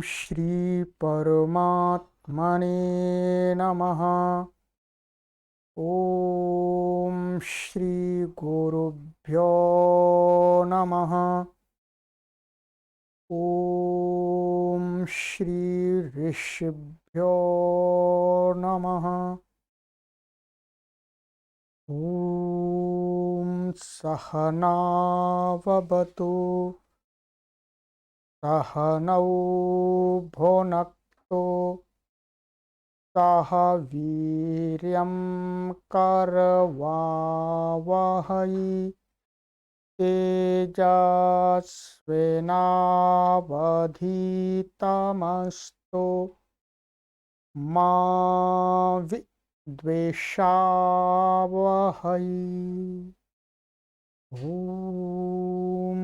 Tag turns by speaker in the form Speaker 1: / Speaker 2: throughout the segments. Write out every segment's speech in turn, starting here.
Speaker 1: श्री परमात्मने नमः। ओम श्री गुरुभ्यो नमः। ओम श्री ऋषिभ्यो नमः। ओम सहनाववतु सहनौ भुनक्तु सह वीर्यं करवावहै तेजस्विनावधीतमस्तु मा विद्विषावहै। ओम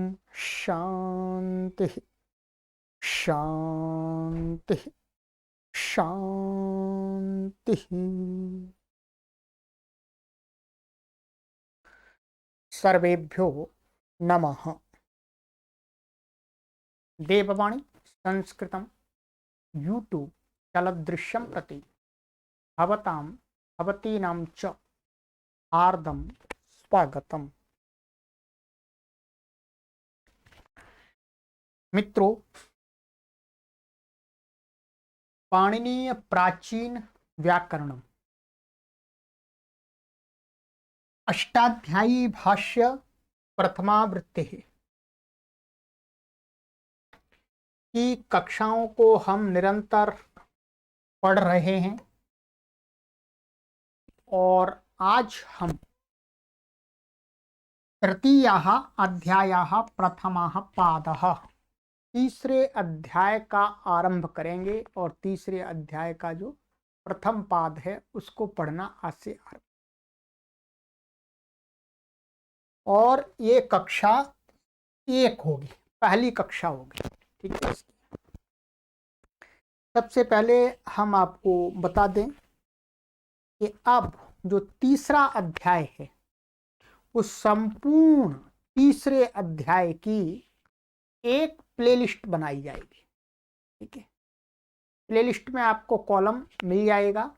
Speaker 1: शांति शांति शांति। सर्वेभ्यो नमः। देववाणी संस्कृतं यूट्यूब चलदृश्यं प्रति भवतां भवतीनां च हार्दं स्वागतम्। मित्रों, पाणिनीय प्राचीन व्याकरणम अष्टाध्यायी भाष्य प्रथमावृत्ति की कक्षाओं को हम निरंतर पढ़ रहे हैं और आज हम तृतीयः अध्यायः प्रथमः पादः तीसरे अध्याय का आरंभ करेंगे और तीसरे अध्याय का जो प्रथम पाद है उसको पढ़ना आज से आरंभ। और ये कक्षा एक होगी, पहली कक्षा होगी, ठीक है। सबसे पहले हम आपको बता दें कि अब जो तीसरा अध्याय है उस संपूर्ण तीसरे अध्याय की एक प्लेलिस्ट बनाई जाएगी, ठीक है। प्लेलिस्ट में आपको कॉलम मिल जाएगा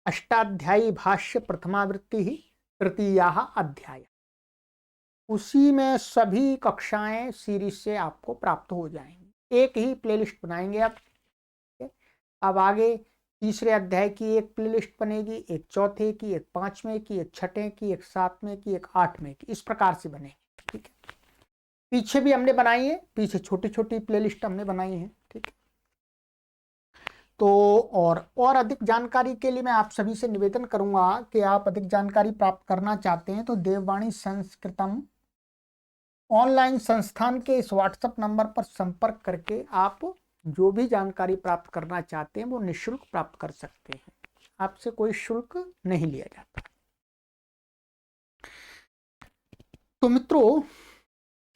Speaker 1: अष्टाध्यायी भाष्य प्रथमावृत्ति ही तृतीयः अध्याय। उसी में सभी कक्षाएं सीरीज से आपको प्राप्त हो जाएंगी। एक ही प्लेलिस्ट बनाएंगे अब। अब आगे तीसरे अध्याय की एक प्लेलिस्ट बनेगी, एक चौथे की, एक पांचवें की, एक छठे की, एक सातवें की, एक आठवें की, इस प्रकार से बनेगी, ठीक है। पीछे भी हमने बनाई है, पीछे छोटी छोटी प्लेलिस्ट हमने बनाई है, ठीक है। तो और अधिक जानकारी के लिए मैं आप सभी से निवेदन करूंगा कि आप अधिक जानकारी प्राप्त करना चाहते हैं तो देववाणी संस्कृतम ऑनलाइन संस्थान के इस व्हाट्सएप नंबर पर संपर्क करके आप जो भी जानकारी प्राप्त करना चाहते हैं वो निःशुल्क प्राप्त कर सकते हैं। आपसे कोई शुल्क नहीं लिया जाता। तो मित्रों,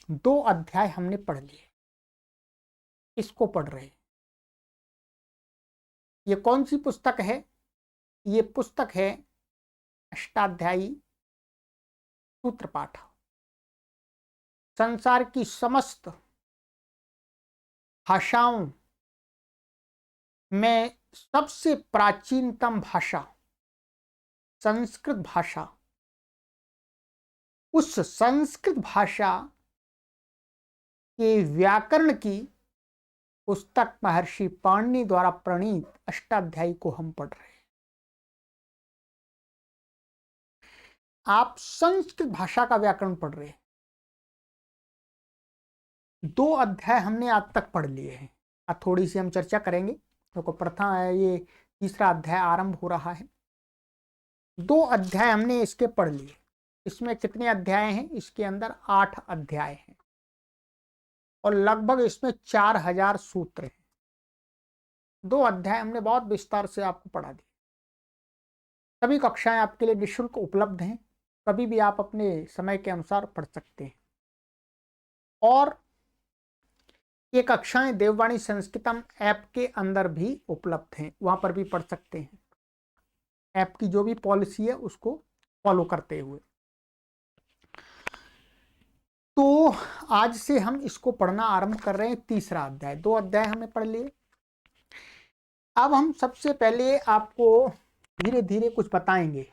Speaker 1: 2 अध्याय हमने पढ़ लिए, इसको पढ़ रहे हैं। ये कौन सी पुस्तक है? ये पुस्तक है अष्टाध्यायी सूत्र पाठ। संसार की समस्त भाषाओं में सबसे प्राचीनतम भाषा संस्कृत भाषा, उस संस्कृत भाषा के व्याकरण की पुस्तक महर्षि पाणिनि द्वारा प्रणीत अष्टाध्यायी को हम पढ़ रहे हैं। आप संस्कृत भाषा का व्याकरण पढ़ रहे हैं। 2 अध्याय हमने आज तक पढ़ लिए हैं। अब थोड़ी सी हम चर्चा करेंगे। देखो, प्रथम ये तीसरा अध्याय आरंभ हो रहा है। 2 अध्याय हमने इसके पढ़ लिए। इसमें कितने अध्याय हैं? इसके अंदर 8 अध्याय हैं और लगभग इसमें 4000 सूत्र हैं। 2 अध्याय हमने बहुत विस्तार से आपको पढ़ा दिए। सभी कक्षाएं आपके लिए निःशुल्क उपलब्ध हैं, कभी भी आप अपने समय के अनुसार पढ़ सकते हैं। और ये कक्षाएं देववाणी संस्कृतम ऐप के अंदर भी उपलब्ध हैं, वहां पर भी पढ़ सकते हैं। ऐप की जो भी पॉलिसी है उसको फॉलो करते हुए। तो आज से हम इसको पढ़ना आरंभ कर रहे हैं। तीसरा अध्याय, 2 अध्याय हमने पढ़ लिए। अब हम सबसे पहले आपको धीरे धीरे कुछ बताएंगे।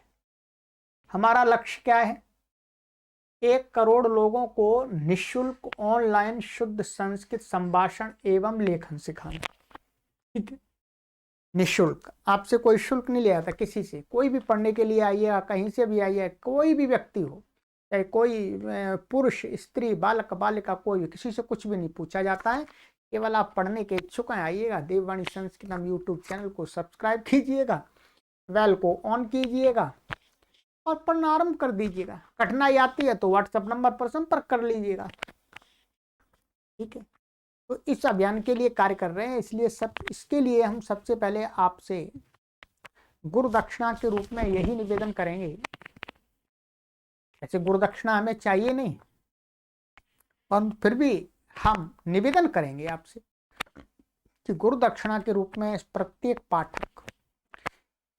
Speaker 1: हमारा लक्ष्य क्या है? 1 करोड़ लोगों को निःशुल्क ऑनलाइन शुद्ध संस्कृत संभाषण एवं लेखन सिखाना। ठीक है, निःशुल्क, आपसे कोई शुल्क नहीं लिया था किसी से। कोई भी पढ़ने के लिए आइए, कहीं से भी आइए, कोई भी व्यक्ति हो, चाहे कोई पुरुष, स्त्री, बालक, बालिका, कोई भी, किसी से कुछ भी नहीं पूछा जाता है। केवल आप पढ़ने के इच्छुक हैं, आइएगा। देववाणी संस्कृतम यूट्यूब चैनल को सब्सक्राइब कीजिएगा, बेल को ऑन कीजिएगा और पढ़ना आरंभ कर दीजिएगा। कठिनाई आती है तो व्हाट्सएप नंबर पर संपर्क कर लीजिएगा। ठीक है, तो इस अभियान के लिए कार्य कर रहे हैं, इसलिए इसके लिए हम सबसे पहले आपसे गुरु दक्षिणा के रूप में यही निवेदन करेंगे। ऐसे गुरु दक्षिणा हमें चाहिए नहीं, और फिर भी हम निवेदन करेंगे आपसे कि गुरु दक्षिणा के रूप में प्रत्येक पाठक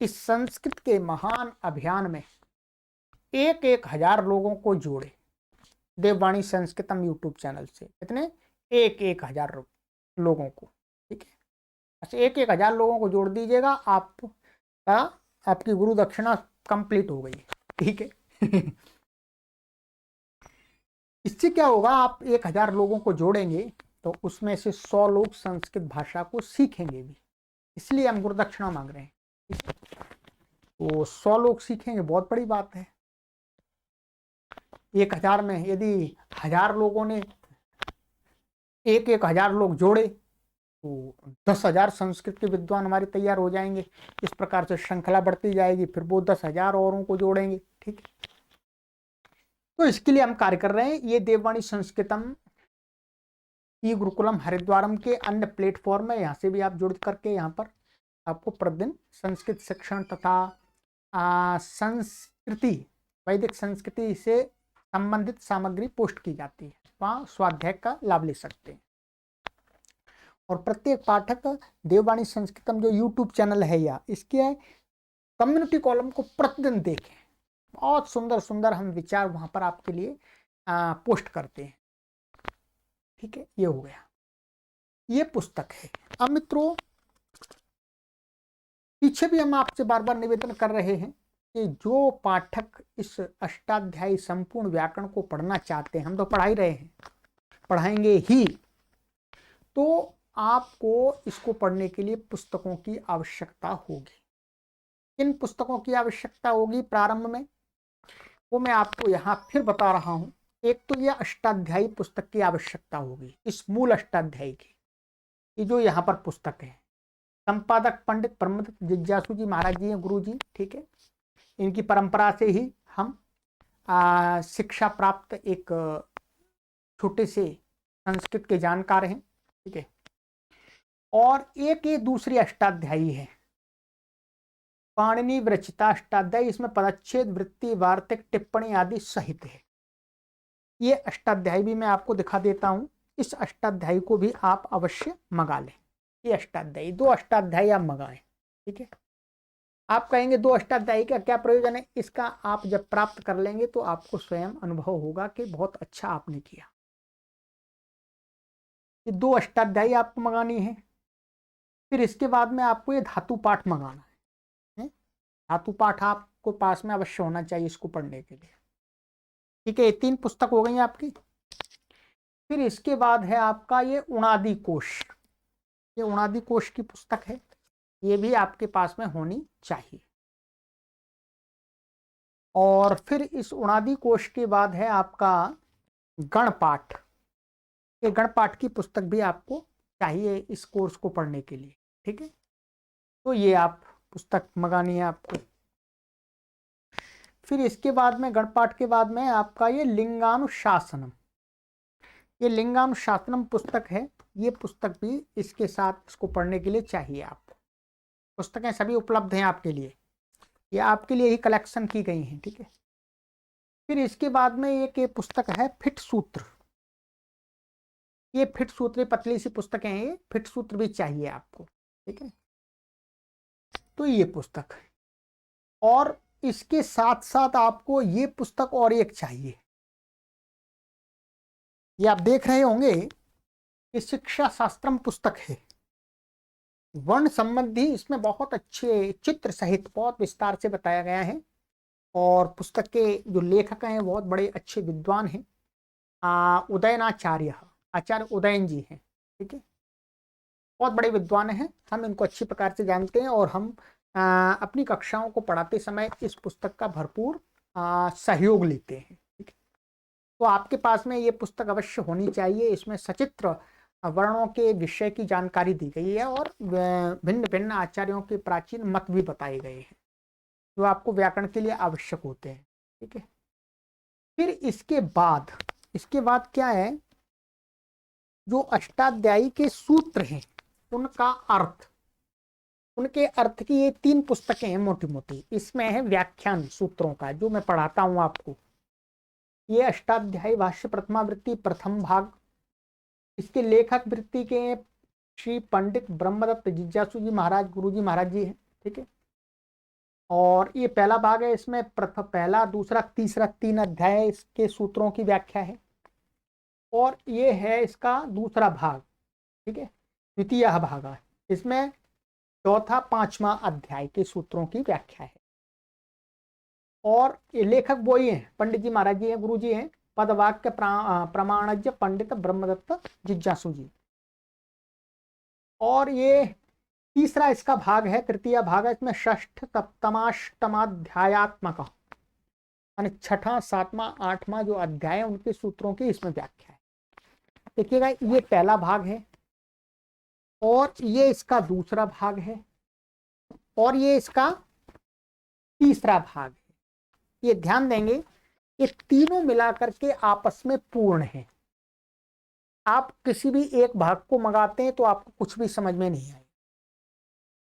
Speaker 1: इस संस्कृत के महान अभियान में 1,000 लोगों को जोड़े। देववाणी संस्कृतम यूट्यूब चैनल से कितने? 1,000 लोगों को। ठीक है, अच्छा 1,000 लोगों को जोड़ दीजिएगा, आपकी गुरु दक्षिणा कंप्लीट हो गई। ठीक है। इससे क्या होगा, आप 1,000 लोगों को जोड़ेंगे तो उसमें से 100 लोग संस्कृत भाषा को सीखेंगे भी, इसलिए हम गुरु दक्षिणा मांग रहे हैं। ठीक है, तो 100 लोग सीखेंगे, बहुत बड़ी बात है। 1,000 में यदि 1,000 लोगों ने 1,000 लोग जोड़े तो 10,000 संस्कृत के विद्वान हमारे तैयार हो जाएंगे। इस प्रकार से श्रृंखला बढ़ती जाएगी, फिर वो 10,000 औरों को जोड़ेंगे। ठीक है, तो इसके लिए हम कार्य कर रहे हैं। ये देववाणी संस्कृतम ई गुरुकुलम हरिद्वारम के अन्य प्लेटफॉर्म है, यहाँ से भी आप जुड़ करके यहाँ पर आपको प्रतिदिन संस्कृत शिक्षण तथा संस्कृति, वैदिक संस्कृति से संबंधित सामग्री पोस्ट की जाती है। वहाँ स्वाध्याय का लाभ ले सकते हैं। और प्रत्येक पाठक देववाणी संस्कृतम जो यूट्यूब चैनल है या इसके कम्युनिटी कॉलम को प्रतिदिन देखें। बहुत सुंदर सुंदर हम विचार वहां पर आपके लिए पोस्ट करते हैं। ठीक है, ये हो गया, ये पुस्तक है। अब मित्रों, पीछे भी हम आपसे बार बार निवेदन कर रहे हैं कि जो पाठक इस अष्टाध्यायी संपूर्ण व्याकरण को पढ़ना चाहते हैं, हम तो पढ़ा ही रहे हैं, पढ़ाएंगे ही, तो आपको इसको पढ़ने के लिए पुस्तकों की आवश्यकता होगी। किन पुस्तकों की आवश्यकता होगी प्रारंभ में, वो मैं आपको यहाँ फिर बता रहा हूँ। एक तो यह अष्टाध्यायी पुस्तक की आवश्यकता होगी, इस मूल अष्टाध्यायी की। ये जो यहाँ पर पुस्तक है, संपादक पंडित ब्रह्मदत्त जिज्ञासु जी महाराज जी हैं, गुरु जी। ठीक है, इनकी परंपरा से ही हम शिक्षा प्राप्त एक छोटे से संस्कृत के जानकार हैं। ठीक है, और एक ये दूसरी अष्टाध्यायी है, पाणिनि विरचिता अष्टाध्यायी। इसमें पदच्छेद, वृत्ति, वार्तिक, टिप्पणी आदि सहित है। ये अष्टाध्यायी भी मैं आपको दिखा देता हूं। इस अष्टाध्यायी को भी आप अवश्य मंगा लें। ये अष्टाध्यायी, 2 अष्टाध्यायी आप मंगाएं। ठीक है, आप कहेंगे 2 अष्टाध्यायी का क्या प्रयोजन है? इसका आप जब प्राप्त कर लेंगे तो आपको स्वयं अनुभव होगा कि बहुत अच्छा आपने किया। ये 2 अष्टाध्यायी आपको मंगानी है। फिर इसके बाद में आपको ये धातु पाठ मंगाना है। धातु पाठ आपको पास में अवश्य होना चाहिए इसको पढ़ने के लिए। ठीक है, ये 3 पुस्तक हो गई आपकी। फिर इसके बाद है आपका ये उणादि कोश। ये उणादि कोश की पुस्तक है, ये भी आपके पास में होनी चाहिए। और फिर इस उणादि कोश के बाद है आपका गणपाठ। ये गणपाठ की पुस्तक भी आपको चाहिए इस कोर्स को पढ़ने के लिए। ठीक है, तो ये आप पुस्तक मंगानी है आपको। फिर इसके बाद में गणपाठ के बाद में आपका ये लिंगानुशासनम। ये लिंगानुशासनम पुस्तक है, ये पुस्तक भी इसके साथ इसको पढ़ने के लिए चाहिए आपको। पुस्तकें सभी उपलब्ध हैं आपके लिए, ये आपके लिए ही कलेक्शन की गई हैं। ठीक है, फिर इसके बाद में एक ये पुस्तक है फिट सूत्र। ये फिट सूत्र, पतली सी पुस्तकें हैं, ये फिट सूत्र भी चाहिए आपको। ठीक है, तो ये पुस्तक, और इसके साथ साथ आपको ये पुस्तक और एक चाहिए। ये आप देख रहे होंगे कि शिक्षा शास्त्रम पुस्तक है, वर्ण संबंधी इसमें बहुत अच्छे चित्र सहित बहुत विस्तार से बताया गया है। और पुस्तक के जो लेखक हैं बहुत बड़े अच्छे विद्वान हैं, उदयनाचार्य, आचार्य उदयन जी हैं। ठीक है, बहुत बड़े विद्वान हैं, हम इनको अच्छी प्रकार से जानते हैं और हम अपनी कक्षाओं को पढ़ाते समय इस पुस्तक का भरपूर सहयोग लेते हैं। ठीक है, तो आपके पास में ये पुस्तक अवश्य होनी चाहिए। इसमें सचित्र वर्णों के विषय की जानकारी दी गई है और भिन्न भिन्न आचार्यों के प्राचीन मत भी बताए गए हैं जो आपको व्याकरण के लिए आवश्यक होते हैं। ठीक है, फिर इसके बाद क्या है, जो अष्टाध्यायी के सूत्र हैं उनका अर्थ, उनके अर्थ की ये 3 पुस्तकें हैं मोटी मोटी। इसमें है व्याख्यान सूत्रों का जो मैं पढ़ाता हूं आपको, ये अष्टाध्यायी भाष्य प्रथमावृत्ति प्रथम भाग। इसके लेखक वृत्ति के श्री पंडित ब्रह्मदत्त जिज्ञासु जी महाराज, गुरु जी महाराज जी हैं। ठीक है, और ये पहला भाग है, इसमें पहला दूसरा तीसरा 3 अध्याय इसके सूत्रों की व्याख्या है। और ये है इसका दूसरा भाग। ठीक है, द्वितीय भाग है, इसमें चौथा 5वां अध्याय के सूत्रों की व्याख्या है। और ये लेखक वही हैं, पंडित जी महाराज जी हैं, गुरु जी हैं, पदवाक्य प्रमाणज्ञ पंडित ब्रह्मदत्त जिज्ञासु जी। और ये तीसरा इसका भाग है, तृतीय भाग है, इसमें षष्ठ सप्तमाष्टमाध्यायात्मक यानी 6वां 7वां 8वां जो अध्याय है उनके सूत्रों की इसमें व्याख्या है। देखिएगा, ये पहला भाग है और ये इसका दूसरा भाग है और ये इसका तीसरा भाग है। ये ध्यान देंगे, ये तीनों मिलाकर के आपस में पूर्ण है। आप किसी भी एक भाग को मंगाते हैं तो आपको कुछ भी समझ में नहीं आएगा,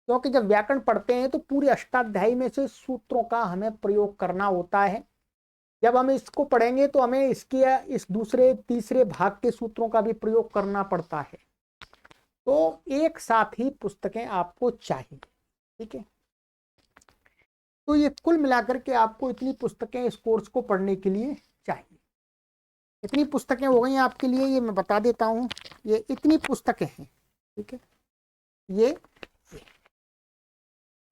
Speaker 1: क्योंकि जब व्याकरण पढ़ते हैं तो पूरे अष्टाध्यायी में से सूत्रों का हमें प्रयोग करना होता है। जब हम इसको पढ़ेंगे तो हमें इसके इस दूसरे तीसरे भाग के सूत्रों का भी प्रयोग करना पड़ता है। तो एक साथ ही पुस्तकें आपको चाहिए। ठीक है, तो ये कुल मिलाकर के आपको इतनी पुस्तकें इस कोर्स को पढ़ने के लिए चाहिए। इतनी पुस्तकें हो गई आपके लिए, ये मैं बता देता हूं, ये इतनी पुस्तकें हैं। ठीक है, ये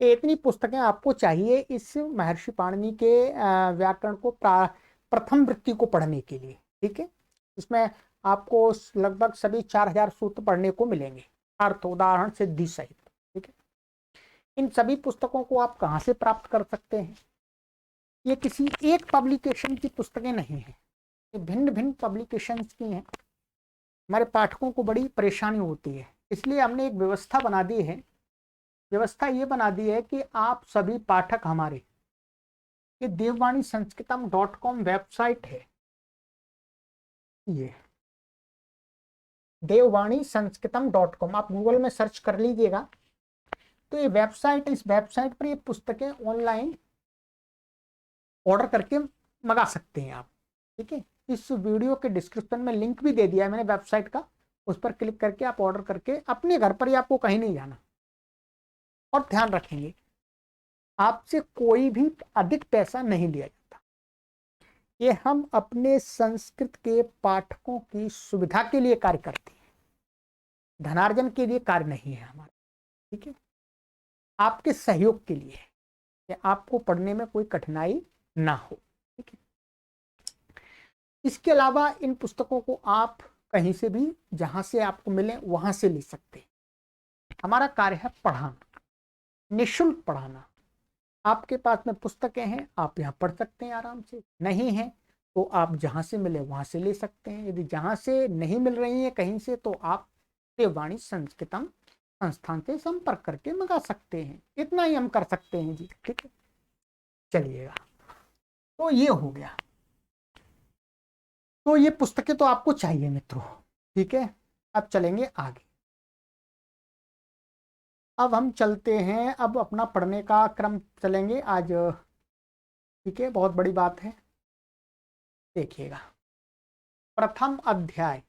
Speaker 1: इतनी पुस्तकें आपको चाहिए इस महर्षि पाणिनि के व्याकरण को प्रथम वृत्ति को पढ़ने के लिए। ठीक है, इसमें आपको लगभग सभी 4000 सूत्र पढ़ने को मिलेंगे, अर्थ उदाहरण सिद्धि सहित। ठीक है, इन सभी पुस्तकों को आप कहाँ से प्राप्त कर सकते हैं? ये किसी एक पब्लिकेशन की पुस्तकें नहीं है, ये भिन्न भिन्न पब्लिकेशंस की हैं। हमारे पाठकों को बड़ी परेशानी होती है, इसलिए हमने एक व्यवस्था बना दी है। व्यवस्था ये बना दी है कि आप सभी पाठक हमारे, ये देववाणी संस्कृतम.com वेबसाइट है, ये देववाणी संस्कृतम.com आप गूगल में सर्च कर लीजिएगा तो ये वेबसाइट, इस वेबसाइट पर ये पुस्तकें ऑनलाइन ऑर्डर करके मंगा सकते हैं आप। ठीक है, इस वीडियो के डिस्क्रिप्शन में लिंक भी दे दिया है मैंने वेबसाइट का, उस पर क्लिक करके आप ऑर्डर करके अपने घर पर ही, आपको कहीं नहीं जाना। और ध्यान रखेंगे, आपसे कोई भी अधिक पैसा नहीं लिया जाता, ये हम अपने संस्कृत के पाठकों की सुविधा के लिए कार्य करते हैं, धनार्जन के लिए कार्य नहीं है हमारा। ठीक है, आपके सहयोग के लिए है कि आपको पढ़ने में कोई कठिनाई ना हो। ठीक है, इसके अलावा इन पुस्तकों को आप कहीं से भी, जहां से आपको मिले वहां से ले सकते हैं। हमारा कार्य है पढ़ाना, निःशुल्क पढ़ाना। आपके पास में पुस्तकें हैं, आप यहाँ पढ़ सकते हैं आराम से, नहीं है तो आप जहां से मिले वहां से ले सकते हैं। यदि जहां से नहीं मिल रही है कहीं से तो आप देववाणी संस्कृतम संस्थान से संपर्क करके मंगा सकते हैं। इतना ही हम कर सकते हैं जी। ठीक है, चलिएगा, तो ये हो गया। तो ये पुस्तकें तो आपको चाहिए मित्रों। ठीक है, अब चलेंगे आगे। अब हम चलते हैं, अब अपना पढ़ने का क्रम चलेंगे आज। ठीक है, बहुत बड़ी बात है, देखिएगा। प्रथम अध्याय,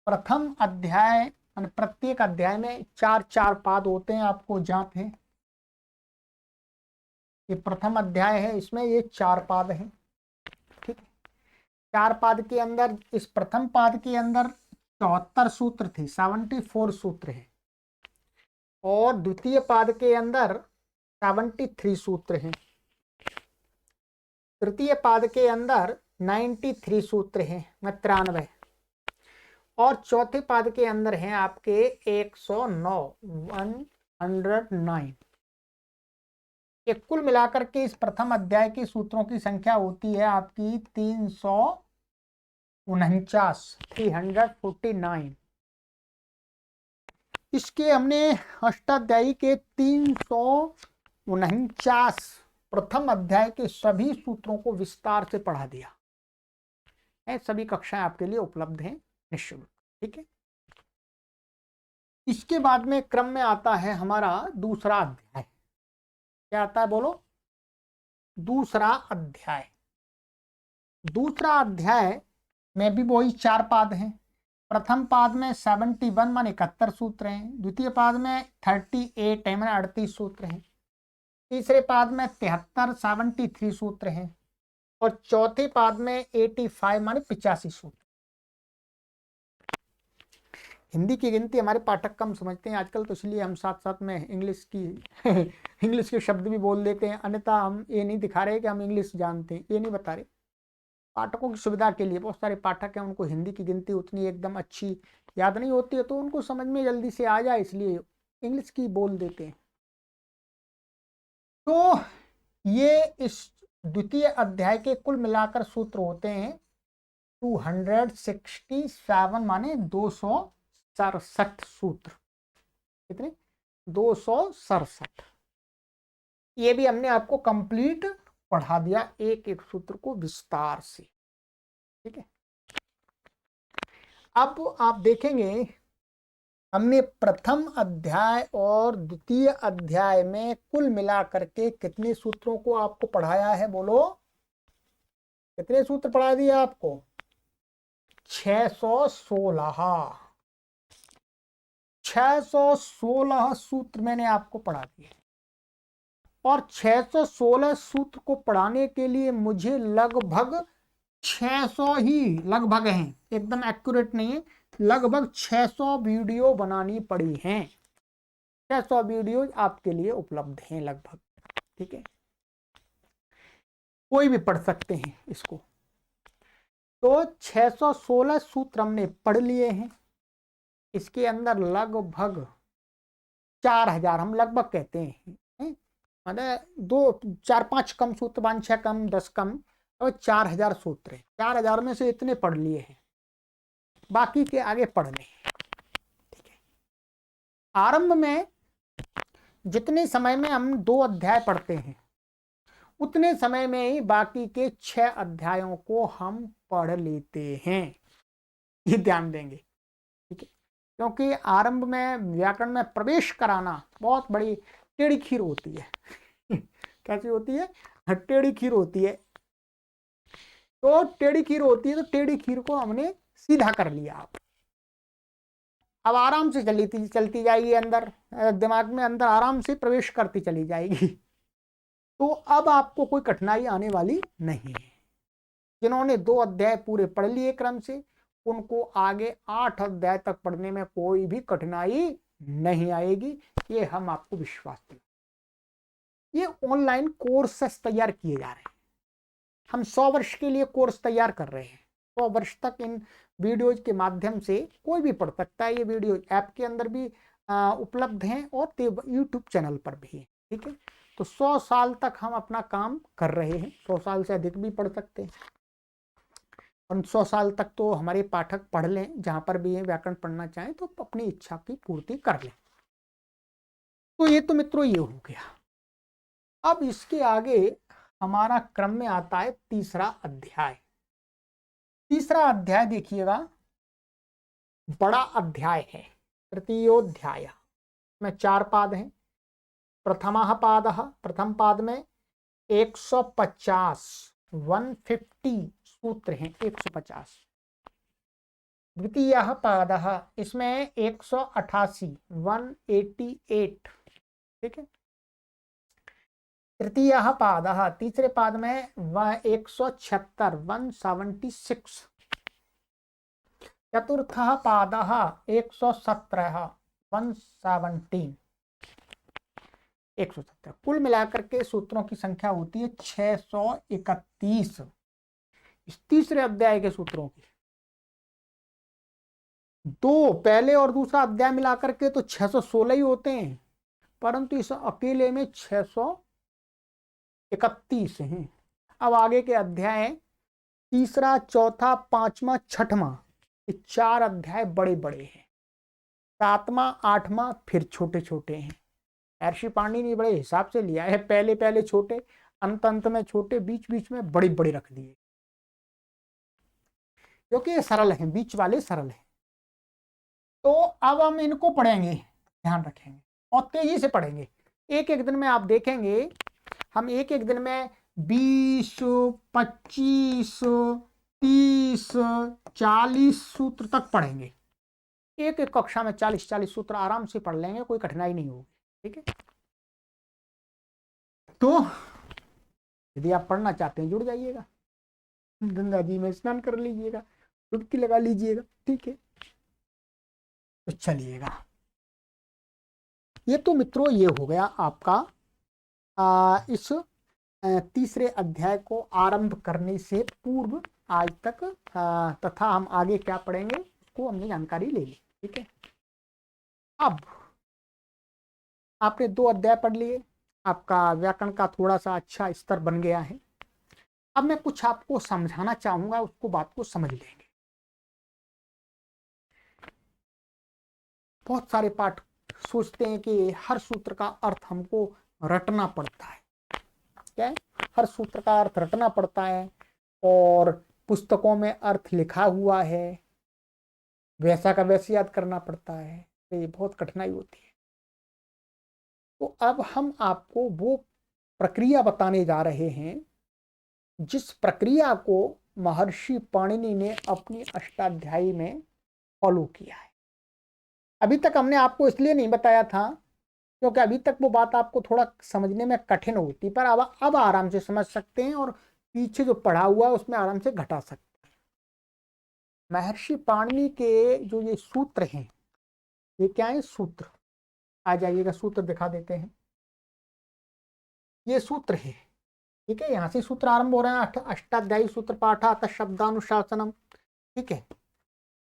Speaker 1: प्रथम अध्याय प्रत्येक अध्याय में 4 पाद होते हैं, आपको ज्ञात है। ये प्रथम अध्याय है, इसमें ये 4 पाद हैं। ठीक है, 4 पाद के अंदर, इस प्रथम पाद के अंदर 74 सूत्र थे, 74 सूत्र हैं, और द्वितीय पाद के अंदर 73 सूत्र हैं, तृतीय पाद के अंदर 93 सूत्र हैं, 93, और चौथे पाद के अंदर हैं आपके 109, 109। ये कुल मिलाकर के इस प्रथम अध्याय के सूत्रों की संख्या होती है आपकी 349, 349। इसके हमने अष्टाध्यायी के 349 प्रथम अध्याय के सभी सूत्रों को विस्तार से पढ़ा दिया है। सभी कक्षाएं आपके लिए उपलब्ध हैं निःशुल्क, ठीक है। इसके बाद में क्रम में आता है हमारा दूसरा अध्याय। क्या आता है बोलो? दूसरा अध्याय। दूसरा अध्याय में भी वही 4 पाद हैं। प्रथम पाद में 71 मान 71 सूत्र हैं, द्वितीय पाद में 38 है मान 38 सूत्र हैं, तीसरे पाद में 73 73 सूत्र हैं, और चौथे पाद में 85 माने 85 सूत्र। हिंदी की गिनती हमारे पाठक कम समझते हैं आजकल, तो इसलिए हम साथ साथ में इंग्लिश की इंग्लिश के शब्द भी बोल देते हैं। अन्यथा हम ये नहीं दिखा रहे कि हम इंग्लिश जानते हैं, ये नहीं बता रहे। पाठकों की सुविधा के लिए बहुत सारे पाठक हैं, उनको हिंदी की गिनती उतनी एकदम अच्छी याद नहीं होती है, तो उनको समझ में जल्दी से आ जाए इसलिए इंग्लिश की बोल देते हैं। तो ये इस द्वितीय अध्याय के कुल मिलाकर सूत्र होते हैं 267 माने 267 सूत्र। कितने? 267। ये भी हमने आपको कंप्लीट पढ़ा दिया, एक एक सूत्र को विस्तार से, ठीक है। अब आप देखेंगे हमने प्रथम अध्याय और द्वितीय अध्याय में कुल मिलाकर के कितने सूत्रों को आपको पढ़ाया है? बोलो, कितने सूत्र पढ़ा दिए आपको? 616। 616 सूत्र मैंने आपको पढ़ा दिए, और 616 सूत्र को पढ़ाने के लिए मुझे लगभग 600 ही लगभग हैं, एकदम एक्यूरेट नहीं है, लगभग 600 वीडियो बनानी पड़ी हैं। 600 वीडियो आपके लिए उपलब्ध हैं लगभग, ठीक है। कोई भी पढ़ सकते हैं इसको। तो 616 सूत्र हमने पढ़ लिए हैं। इसके अंदर लगभग 4000, हम लगभग कहते हैं, मतलब 2 4 5 कम सूत्र, 5 6 कम, 10 कम, और 4000 सूत्र है। 4000 में से इतने पढ़ लिए हैं, बाकी के आगे पढ़ने, ठीक है। आरंभ में जितने समय में हम 2 अध्याय पढ़ते हैं, उतने समय में ही बाकी के 6 अध्यायों को हम पढ़ लेते हैं। ये ध्यान देंगे, ठीक है। क्योंकि आरंभ में व्याकरण में प्रवेश कराना बहुत बड़ी टेढ़ी खीर होती है। कैसी होती है? टेढ़ी खीर होती है। तो टेढ़ी खीर होती है, तो टेढ़ी खीर को हमने सीधा कर लिया। अब आराम से चलती जाएगी अंदर, दिमाग में अंदर आराम से प्रवेश करती चली जाएगी। तो अब आपको कोई कठिनाई आने वाली नहीं है। जिन्होंने 2 अध्याय पूरे पढ़ लिए क्रम से, उनको आगे 8 अध्याय तक पढ़ने में कोई भी कठिनाई नहीं आएगी, ये हम आपको विश्वास दिलाते हैं। ये ऑनलाइन कोर्सेस तैयार किए जा रहे हैं। हम 100 वर्ष के लिए कोर्स तैयार कर रहे हैं। 100 वर्ष तक इन वीडियोज के माध्यम से कोई भी पढ़ सकता है। ये वीडियो ऐप के अंदर भी उपलब्ध हैं और यूट्यूब चैनल पर भी है, ठीक है। तो 100 साल तक हम अपना काम कर रहे हैं। 100 साल से अधिक भी पढ़ सकते हैं, और 100 साल तक तो हमारे पाठक पढ़ लें, जहाँ पर भी व्याकरण पढ़ना चाहें तो अपनी इच्छा की पूर्ति कर लें। तो ये तो मित्रों ये हो गया। अब इसके आगे हमारा क्रम में आता है तीसरा अध्याय। तीसरा अध्याय देखिएगा, बड़ा अध्याय है, तृतीयोध्याय में 4 पाद हैं। प्रथमः पादः, प्रथम पाद में 150 150 सूत्र हैं, 150। द्वितीयः पादः, इसमें 188 188, ठीक है। तृतीयः पादः, तीसरे पाद में 176, 176। चतुर्थः पादः 117, 117, 117। कुल मिलाकर के सूत्रों की संख्या होती है 631 इस तीसरे अध्याय के सूत्रों की। दो पहले और दूसरा अध्याय मिलाकर के तो 616 ही होते हैं, परंतु इस अकेले में 631 हैं। अब आगे के अध्याय तीसरा, चौथा, पांचवा, छठवां, ये 4 अध्याय बड़े बड़े हैं। सातवां, आठवां फिर छोटे छोटे हैं। महर्षि पाणिनि ने बड़े हिसाब से लिया है, पहले पहले छोटे, अंत अंत में छोटे, बीच बीच में बड़े बड़े रख दिए, क्योंकि ये सरल हैं, बीच वाले सरल हैं। तो अब हम इनको पढ़ेंगे, ध्यान रखेंगे और तेजी से पढ़ेंगे। एक एक दिन में आप देखेंगे हम एक एक दिन में 20, 25, 30, 40 सूत्र तक पढ़ेंगे। एक एक कक्षा में 40-40 सूत्र आराम से पढ़ लेंगे, कोई कठिनाई नहीं होगी। ठीक है, तो यदि आप पढ़ना चाहते हैं जुड़ जाइएगा, गंगा जी में स्नान कर लीजिएगा, डुबकी लगा लीजिएगा। ठीक है, तो चलिएगा। ये तो मित्रों ये हो गया आपका इस तीसरे अध्याय को आरंभ करने से पूर्व आज तक तथा हम आगे क्या पढ़ेंगे उसको हमने जानकारी ले ली। ठीक है, अब आपने 2 अध्याय पढ़ लिए, आपका व्याकरण का थोड़ा सा अच्छा स्तर बन गया है। अब मैं कुछ आपको समझाना चाहूंगा, उसको बात को समझ लेंगे। बहुत सारे पाठ सोचते हैं कि हर सूत्र का अर्थ हमको रटना पड़ता है। क्या है? हर सूत्र का अर्थ रटना पड़ता है और पुस्तकों में अर्थ लिखा हुआ है, वैसा का वैसे याद करना पड़ता है, तो ये बहुत कठिनाई होती है। तो अब हम आपको वो प्रक्रिया बताने जा रहे हैं जिस प्रक्रिया को महर्षि पाणिनि ने अपनी अष्टाध्यायी में फॉलो किया है। अभी तक हमने आपको इसलिए नहीं बताया था क्योंकि अभी तक वो बात आपको थोड़ा समझने में कठिन होती, पर अब आराम से समझ सकते हैं और पीछे जो पढ़ा हुआ है उसमें आराम से घटा सकते हैं। महर्षि पाणिनि के जो ये सूत्र हैं, ये क्या है? सूत्र। आ जाइएगा, सूत्र दिखा देते हैं। ये सूत्र है, ठीक है, यहाँ से सूत्र आरंभ हो रहे हैं। अष्टाध्यायी सूत्र पाठ अतः शब्दानुशासनम। ठीक है,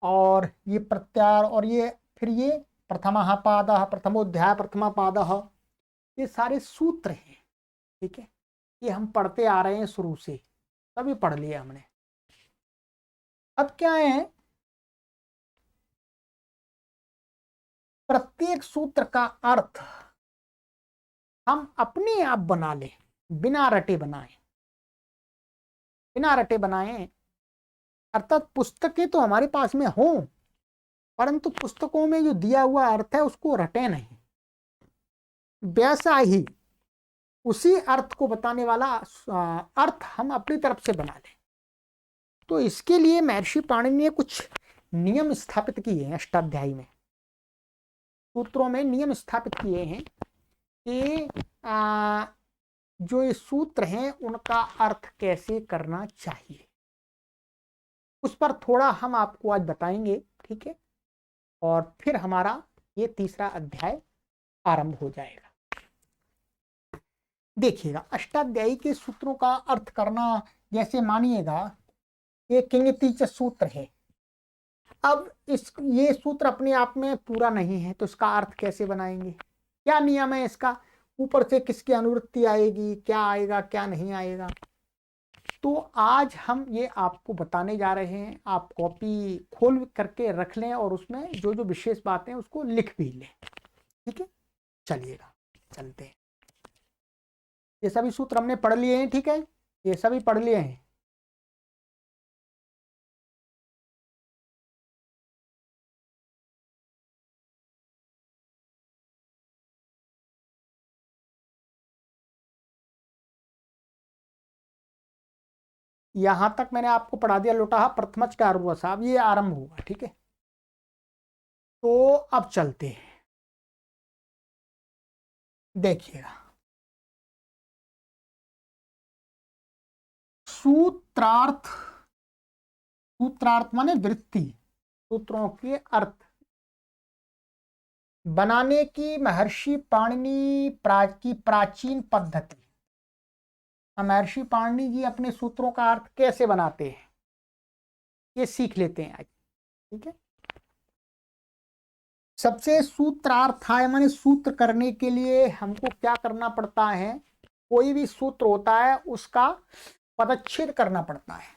Speaker 1: और ये प्रत्यार, और ये फिर ये प्रथमः पादः, प्रथमोध्याय, प्रथमा पादः, ये सारे सूत्र हैं। ठीक है, ये हम पढ़ते आ रहे हैं शुरू से, तभी पढ़ लिया हमने। अब क्या है, प्रत्येक सूत्र का अर्थ हम अपने आप बना लें, बिना रटे बनाए, बिना रटे बनाए। अर्थात पुस्तकें तो हमारे पास में हो, परंतु पुस्तकों में जो दिया हुआ अर्थ है उसको रटे नहीं, वैसा ही उसी अर्थ को बताने वाला अर्थ हम अपनी तरफ से बना लें। तो इसके लिए महर्षि पाणिनि ने कुछ नियम स्थापित किए हैं। अष्टाध्यायी में सूत्रों में नियम स्थापित किए हैं कि जो ये सूत्र हैं उनका अर्थ कैसे करना चाहिए, उस पर थोड़ा हम आपको आज बताएंगे। ठीक है, और फिर हमारा ये तीसरा अध्याय आरंभ हो जाएगा। देखिएगा, अष्टाध्यायी के सूत्रों का अर्थ करना, जैसे मानिएगा ये किंगतीच सूत्र है। अब ये सूत्र अपने आप में पूरा नहीं है, तो इसका अर्थ कैसे बनाएंगे? क्या नियम है इसका? ऊपर से किसकी अनुवृत्ति आएगी, क्या आएगा, क्या नहीं आएगा? तो आज हम ये आपको बताने जा रहे हैं। आप कॉपी खोल करके रख लें और उसमें जो जो विशेष बातें उसको लिख भी लें। ठीक है, चलिएगा, चलते हैं। ये सभी सूत्र हमने पढ़ लिए हैं। ठीक है, ये सभी पढ़ लिए हैं। यहां तक मैंने आपको पढ़ा दिया। लोटा प्रथमच का हुआ साहब, ये आरंभ होगा। ठीक है, तो अब चलते हैं। देखिएगा, सूत्रार्थ, सूत्रार्थ माने वृत्ति, सूत्रों के अर्थ बनाने की महर्षि पाणिनि की प्राचीन पद्धति। महर्षि पाणिनि जी अपने सूत्रों का अर्थ कैसे बनाते हैं ये सीख लेते हैं आज। ठीक है, सबसे सूत्रार्थाय माने सूत्र करने के लिए हमको क्या करना पड़ता है, कोई भी सूत्र होता है उसका पदच्छेद करना पड़ता है,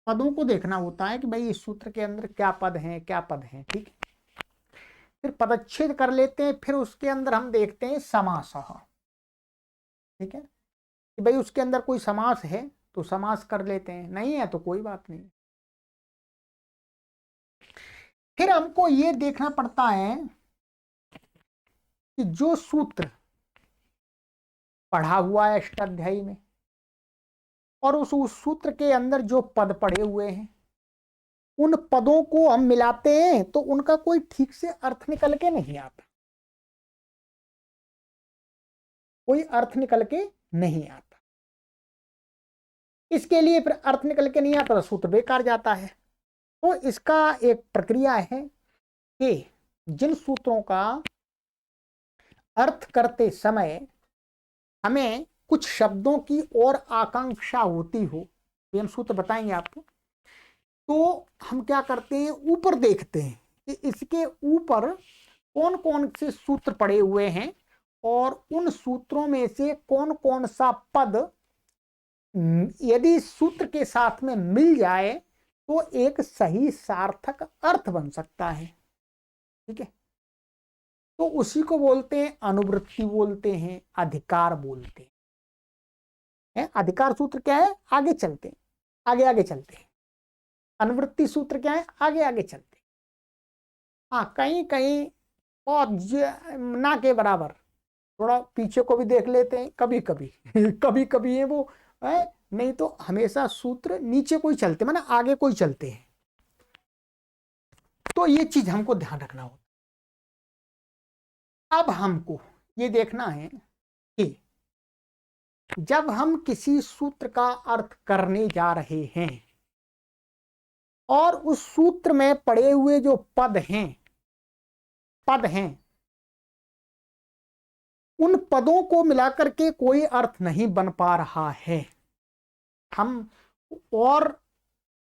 Speaker 1: पदों को देखना होता है कि भाई इस सूत्र के अंदर क्या पद हैं क्या पद हैं। ठीक है, फिर पदच्छेद कर लेते हैं, फिर उसके अंदर हम देखते हैं समासः। ठीक है, कि भाई उसके अंदर कोई समास है तो समास कर लेते हैं, नहीं है तो कोई बात नहीं। फिर हमको ये देखना पड़ता है कि जो सूत्र पढ़ा हुआ है अष्टाध्यायी में और उस सूत्र के अंदर जो पद पढ़े हुए हैं उन पदों को हम मिलाते हैं तो उनका कोई ठीक से अर्थ निकल के नहीं आता, कोई अर्थ निकल के नहीं आता। इसके लिए फिर अर्थ निकल के नहीं आता तो सूत्र बेकार जाता है। तो इसका एक प्रक्रिया है कि जिन सूत्रों का अर्थ करते समय हमें कुछ शब्दों की और आकांक्षा होती हो, ये हम सूत्र बताएंगे आपको, तो हम क्या करते हैं ऊपर देखते हैं कि इसके ऊपर कौन कौन से सूत्र पड़े हुए हैं और उन सूत्रों में से कौन कौन सा पद यदि सूत्र के साथ में मिल जाए तो एक सही सार्थक अर्थ बन सकता है। ठीक है, तो उसी को बोलते हैं अनुवृत्ति, बोलते हैं अधिकार, बोलते हैं। अधिकार सूत्र क्या है, आगे चलते हैं, आगे आगे चलते हैं। अनुवृत्ति सूत्र क्या है, आगे आगे चलते हैं। हाँ, कहीं कहीं और ना के बराबर थोड़ा पीछे को भी देख लेते हैं कभी कभी कभी कभी है वो है, नहीं तो हमेशा सूत्र नीचे कोई चलते माने आगे कोई चलते हैं। तो ये चीज हमको ध्यान रखना होता। अब हमको ये देखना है कि जब हम किसी सूत्र का अर्थ करने जा रहे हैं और उस सूत्र में पड़े हुए जो पद हैं उन पदों को मिलाकर के कोई अर्थ नहीं बन पा रहा है, हम और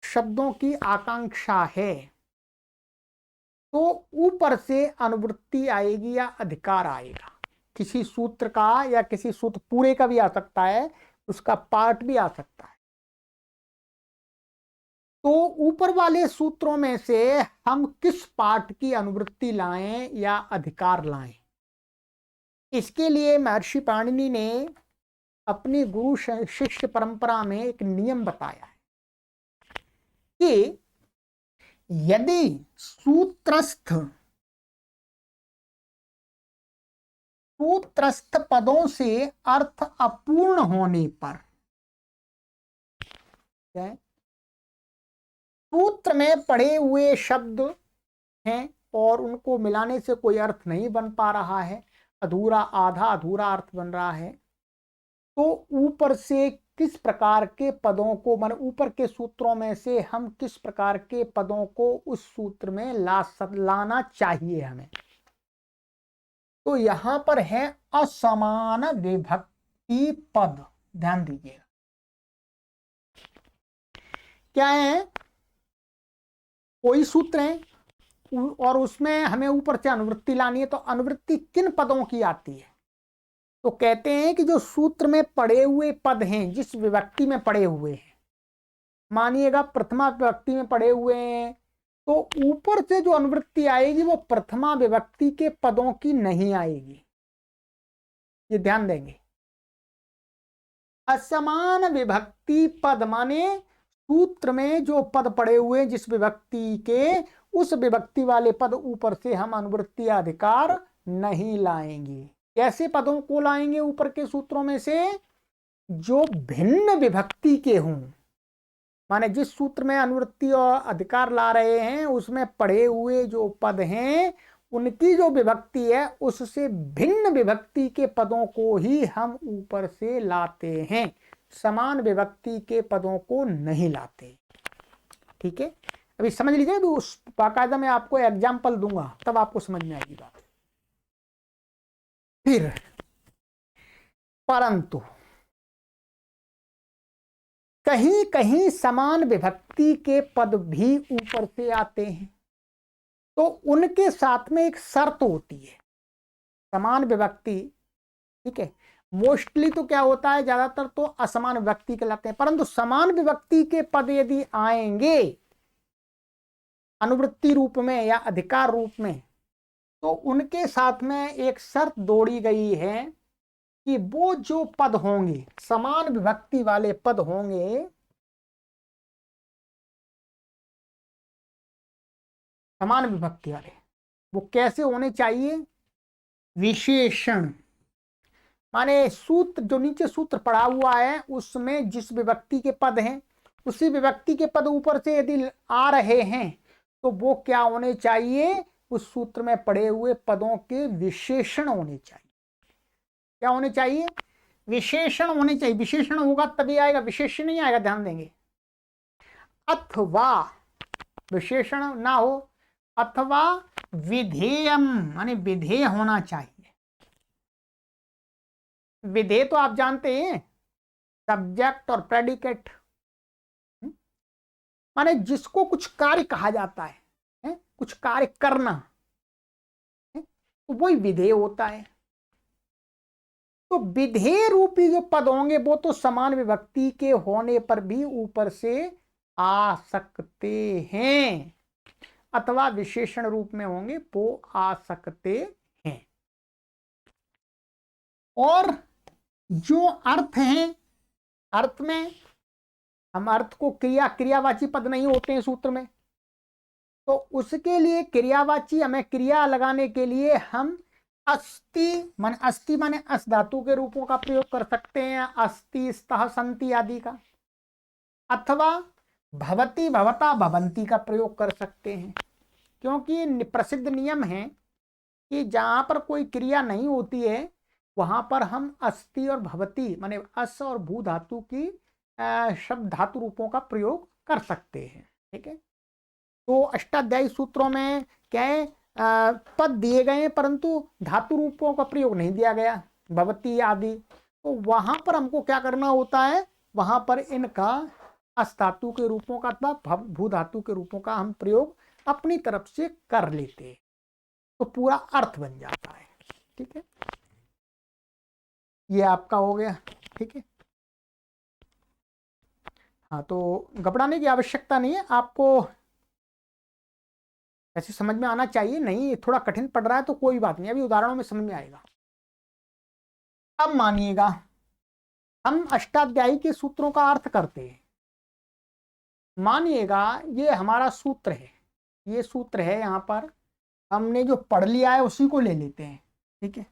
Speaker 1: शब्दों की आकांक्षा है, तो ऊपर से अनुवृत्ति आएगी या अधिकार आएगा। किसी सूत्र का या किसी सूत्र पूरे का भी आ सकता है, उसका पार्ट भी आ सकता है। तो ऊपर वाले सूत्रों में से हम किस पार्ट की अनुवृत्ति लाएं या अधिकार लाएं, इसके लिए महर्षि पाणिनि ने अपनी गुरु शिष्य परंपरा में एक नियम बताया है कि यदि सूत्रस्थ पदों से अर्थ अपूर्ण होने पर, सूत्र में पड़े हुए शब्द हैं और उनको मिलाने से कोई अर्थ नहीं बन पा रहा है, अधूरा आधा अधूरा अर्थ बन रहा है, तो ऊपर से किस प्रकार के पदों को मान ऊपर के सूत्रों में से हम किस प्रकार के पदों को उस सूत्र में लाना चाहिए हमें। तो यहां पर है असमान विभक्ति पद, ध्यान दीजिएगा क्या है, कोई सूत्र है और उसमें हमें ऊपर से अनुवृत्ति लानी है, तो अनुवृत्ति किन पदों की आती है, तो कहते हैं कि जो सूत्र में पड़े हुए पद हैं, जिस विभक्ति में पड़े हुए हैं, मानिएगा प्रथमा विभक्ति में पड़े हुए हैं, तो ऊपर से जो अनुवृत्ति आएगी वो प्रथमा विभक्ति के पदों की नहीं आएगी, ये ध्यान देंगे। असमान विभक्ति पद माने सूत्र में जो पद पड़े हुए जिस विभक्ति के, उस विभक्ति वाले पद ऊपर से हम अनुवृत्ति अधिकार नहीं लाएंगे। कैसे पदों को लाएंगे ऊपर के सूत्रों में से, जो भिन्न विभक्ति के हों, माने जिस सूत्र में अनुवृत्ति और अधिकार ला रहे हैं उसमें पड़े हुए जो पद हैं उनकी जो विभक्ति है उससे भिन्न विभक्ति के पदों को ही हम ऊपर से लाते हैं। समान विभक्ति के पदों को नहीं लाते। ठीक है, अभी समझ लीजिए, अभी उस बाकायदा मैं आपको एग्जाम्पल दूंगा तब आपको समझ में आएगी बात। फिर परंतु कहीं कहीं समान विभक्ति के पद भी ऊपर से आते हैं, तो उनके साथ में एक शर्त होती है। समान विभक्ति, ठीक है, मोस्टली तो क्या होता है, ज्यादातर तो असमान विभक्ति कहलाते हैं, परंतु समान विभक्ति के पद यदि आएंगे अनुवृत्ति रूप में या अधिकार रूप में, तो उनके साथ में एक शर्त जोड़ी गई है कि वो जो पद होंगे, समान विभक्ति वाले पद होंगे, समान विभक्ति वाले, वो कैसे होने चाहिए, विशेषण। माने सूत्र जो नीचे सूत्र पड़ा हुआ है उसमें जिस विभक्ति के पद हैं उसी विभक्ति के पद ऊपर से यदि आ रहे हैं तो वो क्या होने चाहिए, उस सूत्र में पड़े हुए पदों के विशेषण होने चाहिए। क्या होने चाहिए, विशेषण होने चाहिए। विशेषण होगा तभी आएगा, विशेषण नहीं आएगा, ध्यान देंगे। अथवा विशेषण ना हो, अथवा विधेयम माने विधेय होना चाहिए। विधेय तो आप जानते हैं, सब्जेक्ट और प्रेडिकेट, माने जिसको कुछ कार्य कहा जाता है, कुछ कार्य करना, तो वही विधेय होता है। तो विधेय रूपी जो पद होंगे वो तो समान विभक्ति के होने पर भी ऊपर से आ सकते हैं, अथवा विशेषण रूप में होंगे वो आ सकते हैं। और जो अर्थ हैं, अर्थ में हम अर्थ को क्रियावाची पद नहीं होते हैं सूत्र में, तो उसके लिए क्रियावाची हमें क्रिया लगाने के लिए हम अस्ति माने अस धातु के रूपों का प्रयोग कर सकते हैं, अस्ति स्तः संति आदि का, अथवा भवति भवता भवंती का प्रयोग कर सकते हैं। क्योंकि प्रसिद्ध नियम है कि जहां पर कोई क्रिया नहीं होती है वहां पर हम अस्ति और भवती माने अस और भू धातु की शब्द धातु रूपों का प्रयोग कर सकते हैं। ठीक है, तो अष्टाध्यायी सूत्रों में क्या है, पद दिए गए हैं परंतु धातु रूपों का प्रयोग नहीं दिया गया, भवती आदि। तो वहां पर हमको क्या करना होता है, वहां पर इनका अस धातु के रूपों का अथवा भू धातु के रूपों का हम प्रयोग अपनी तरफ से कर लेते हैं, तो पूरा अर्थ बन जाता है। ठीक है, ये आपका हो गया। ठीक है, हाँ, तो घबराने की आवश्यकता नहीं है, आपको ऐसे समझ में आना चाहिए। नहीं थोड़ा कठिन पड़ रहा है तो कोई बात नहीं, अभी उदाहरणों में समझ में आएगा। अब मानिएगा हम अष्टाध्यायी के सूत्रों का अर्थ करते हैं। मानिएगा ये हमारा सूत्र है, ये सूत्र है, यहां पर हमने जो पढ़ लिया है उसी को ले लेते हैं। ठीक है,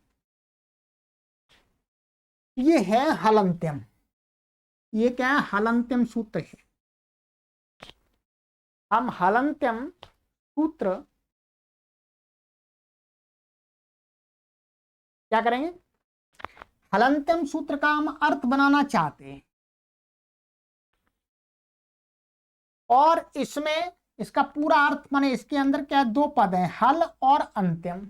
Speaker 1: ये है हलंत्यम, ये क्या है, हलंत्यम सूत्र है। हम हलंत्यम सूत्र क्या करेंगे, हलंत्यम सूत्र का हम अर्थ बनाना चाहते हैं, और इसमें इसका पूरा अर्थ माने इसके अंदर क्या है, दो पद है, हल और अंत्यम।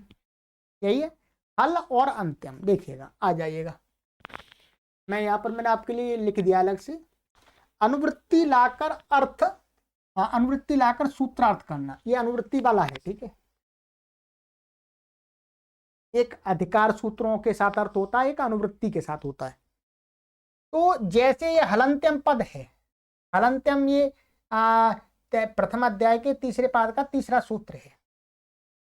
Speaker 1: यही है, हल और अंत्यम। देखिएगा, आ जाइएगा, मैं यहां पर मैंने आपके लिए लिख दिया अलग से, अनुवृत्ति लाकर अर्थ, अनुवृत्ति लाकर सूत्रार्थ करना, ये अनुवृत्ति वाला है। ठीक है, एक अधिकार सूत्रों के साथ अर्थ होता है, एक अनुवृत्ति के साथ होता है। तो जैसे ये हलंत्यम पद है, हलंत्यम ये प्रथम अध्याय के तीसरे पाद का तीसरा सूत्र है।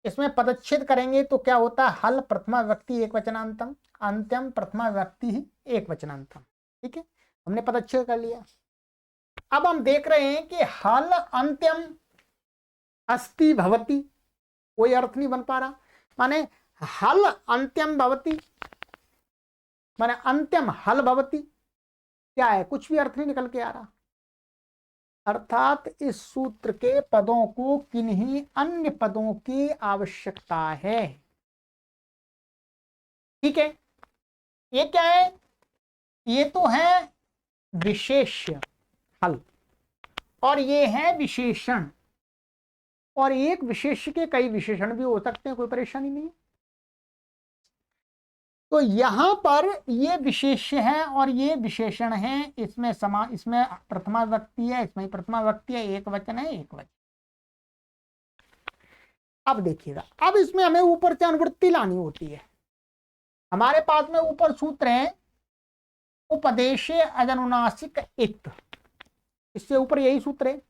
Speaker 1: इसमें पदच्छेद करेंगे तो क्या होता है, हल प्रथमा विभक्ति एक वचनांतम, अंत्यम प्रथमा विभक्ति ही एक वचनांतम। ठीक है, हमने पदच्छेद कर लिया। अब हम देख रहे हैं कि हल अंत्यम अस्ति भवति, कोई अर्थ नहीं बन पा रहा। माने हल अंत्यम भवति माने अंत्यम हल भवति, क्या है, कुछ भी अर्थ नहीं निकल के आ रहा। अर्थात इस सूत्र के पदों को किन्हीं अन्य पदों की आवश्यकता है। ठीक है, ये क्या है, ये तो है विशेष्य हल, और ये है विशेषण, और एक विशेष्य के कई विशेषण भी हो सकते हैं, कोई परेशानी नहीं है। तो यहां पर ये विशेष्य है और ये विशेषण है, इसमें इसमें प्रथमा विभक्ति है, इसमें प्रथमा विभक्ति है, एक वचन है, एक वचन। अब देखिएगा, अब इसमें हमें ऊपर से अनुवृत्ति लानी होती है। हमारे पास में ऊपर सूत्र है उपदेशे अजनुनासिक इत, इससे ऊपर यही सूत्र है।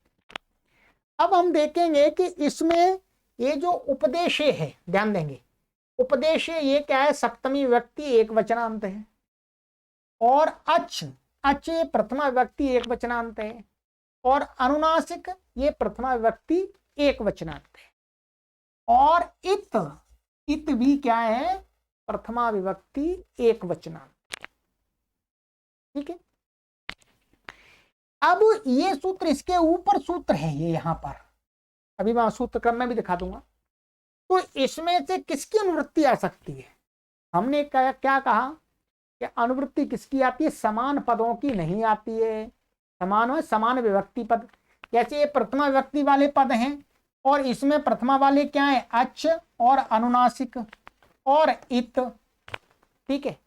Speaker 1: अब हम देखेंगे कि इसमें ये जो उपदेशे है, ध्यान देंगे, उपदेशे ये क्या है, सप्तमी विभक्ति एक वचनांत है, और अच ये प्रथमा विभक्ति एक वचनांत है, और अनुनासिक ये प्रथमा विभक्ति एक वचनांत है, और इत भी क्या है, प्रथमा विभक्ति एक वचनांत। ठीक है, अब ये सूत्र, इसके ऊपर सूत्र है ये, यहां पर अभी मैं सूत्र क्रम में भी दिखा दूंगा। तो इसमें से किसकी अनुवृत्ति आ सकती है? हमने क्या कहा कि अनुवृत्ति किसकी आती है, समान पदों की नहीं आती है। समान विभक्ति पद, जैसे ये प्रथमा विभक्ति वाले पद हैं, और इसमें प्रथमा वाले क्या है, अच और अनुनासिक और इत। ठीक है,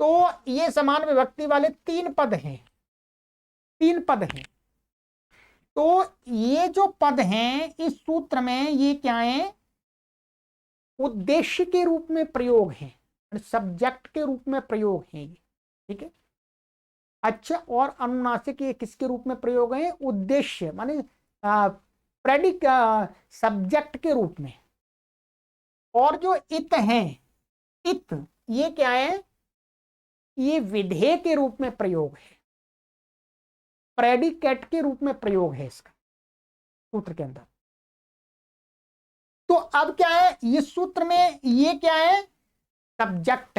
Speaker 1: तो ये समान विभक्ति वाले तीन पद हैं। तो ये जो पद हैं इस सूत्र में, ये क्या है, उद्देश्य के रूप में प्रयोग है, सब्जेक्ट के रूप में प्रयोग है ये। ठीक है, अच्छा, और अनुनासिक ये किसके रूप में प्रयोग है, उद्देश्य माने प्रेडिक सब्जेक्ट के रूप में। और जो इत है, इत ये क्या है, ये विधेय के रूप में प्रयोग है, प्रेडिकेट के रूप में प्रयोग है इसका सूत्र के अंदर। तो अब क्या है, इस सूत्र में ये क्या है, सब्जेक्ट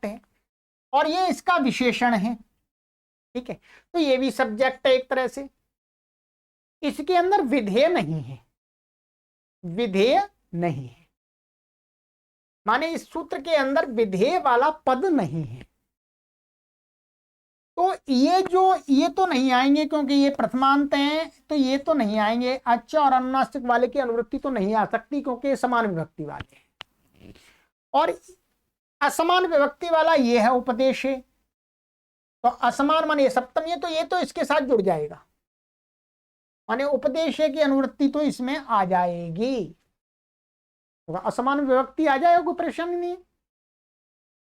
Speaker 1: है, और ये इसका विशेषण है। ठीक है, तो ये भी सब्जेक्ट है एक तरह से। इसके अंदर विधेय नहीं है, माने इस सूत्र के अंदर विधेय वाला पद नहीं है। तो ये तो नहीं आएंगे, क्योंकि ये प्रथमांत हैं, तो ये तो नहीं आएंगे। अच्छा, और अनुनासिक वाले की अनुवृत्ति तो नहीं आ सकती, क्योंकि ये समान विभक्ति वाले हैं। और असमान विभक्ति वाला ये है उपदेश है, तो असमान माने सप्तमी है, तो ये तो इसके साथ जुड़ जाएगा, माने उपदेश की अनुवृत्ति तो इसमें आ जाएगी, तो असमान विभक्ति आ जाएगा, कोई परेशानी नहीं।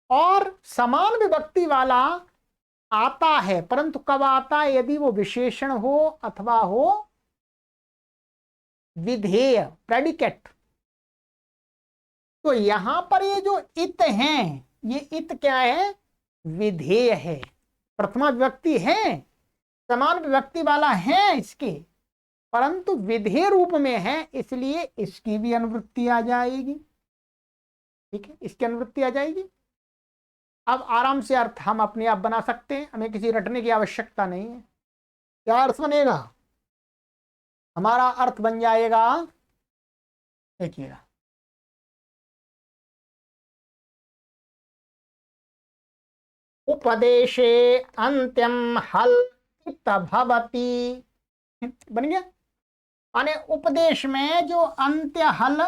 Speaker 1: और समान विभक्ति वाला आता है, परंतु कब आता है, यदि वो विशेषण हो अथवा हो विधेय, प्रेडिकेट। तो यहां पर ये जो इत हैं, ये इत क्या है, विधेय है, प्रथमा विभक्ति है, समान विभक्ति वाला है इसके, परंतु विधेय रूप में है, इसलिए इसकी भी अनुवृत्ति आ जाएगी। ठीक है, इसकी अनुवृत्ति आ जाएगी। अब आराम से अर्थ हम अपने आप बना सकते हैं, हमें किसी रटने की आवश्यकता नहीं है। क्या अर्थ बनेगा, हमारा अर्थ बन जाएगा, देखिएगा, उपदेशे अंत्यम हल भवति, बन गया। माने उपदेश में जो अंत्य हल,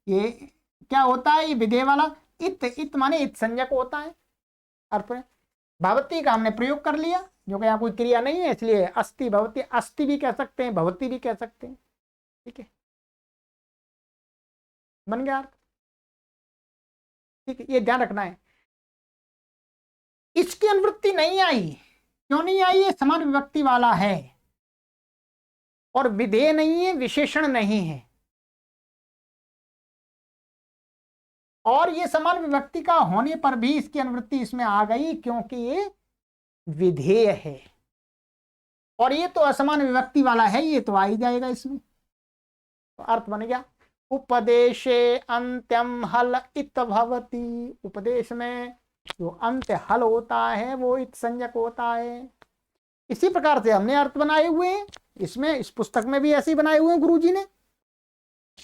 Speaker 1: ये क्या होता है, ये विधेय वाला इत माने इत संज्ञक होता है अर्थ में। भवती का हमने प्रयोग कर लिया, जो कि यहाँ कोई क्रिया नहीं है, इसलिए अस्ति भवती, अस्ति भी कह सकते हैं, भवती भी कह सकते हैं। ठीक है, बन गया अर्थ। ठीक है, ये ध्यान रखना है। इसकी अनुवृत्ति नहीं आई, क्यों नहीं आई, ये समान विभक्ति वाला है, और विधेय नहीं है, विशेषण नहीं है, और ये समान विभक्ति का होने पर भी इसकी अनुवृत्ति इसमें आ गई, क्योंकि ये विधेय है, और ये तो असमान विभक्ति वाला है, ये तो आ ही जाएगा इसमें। तो अर्थ बन गया, उपदेशे अंत्यम हल इत भवति। उपदेश में जो अंत्य हल होता है वो इत संज्ञक होता है। इसी प्रकार से हमने अर्थ बनाए हुए हैं, इसमें इस पुस्तक में भी ऐसे ही बनाए हुए हैं गुरुजी ने।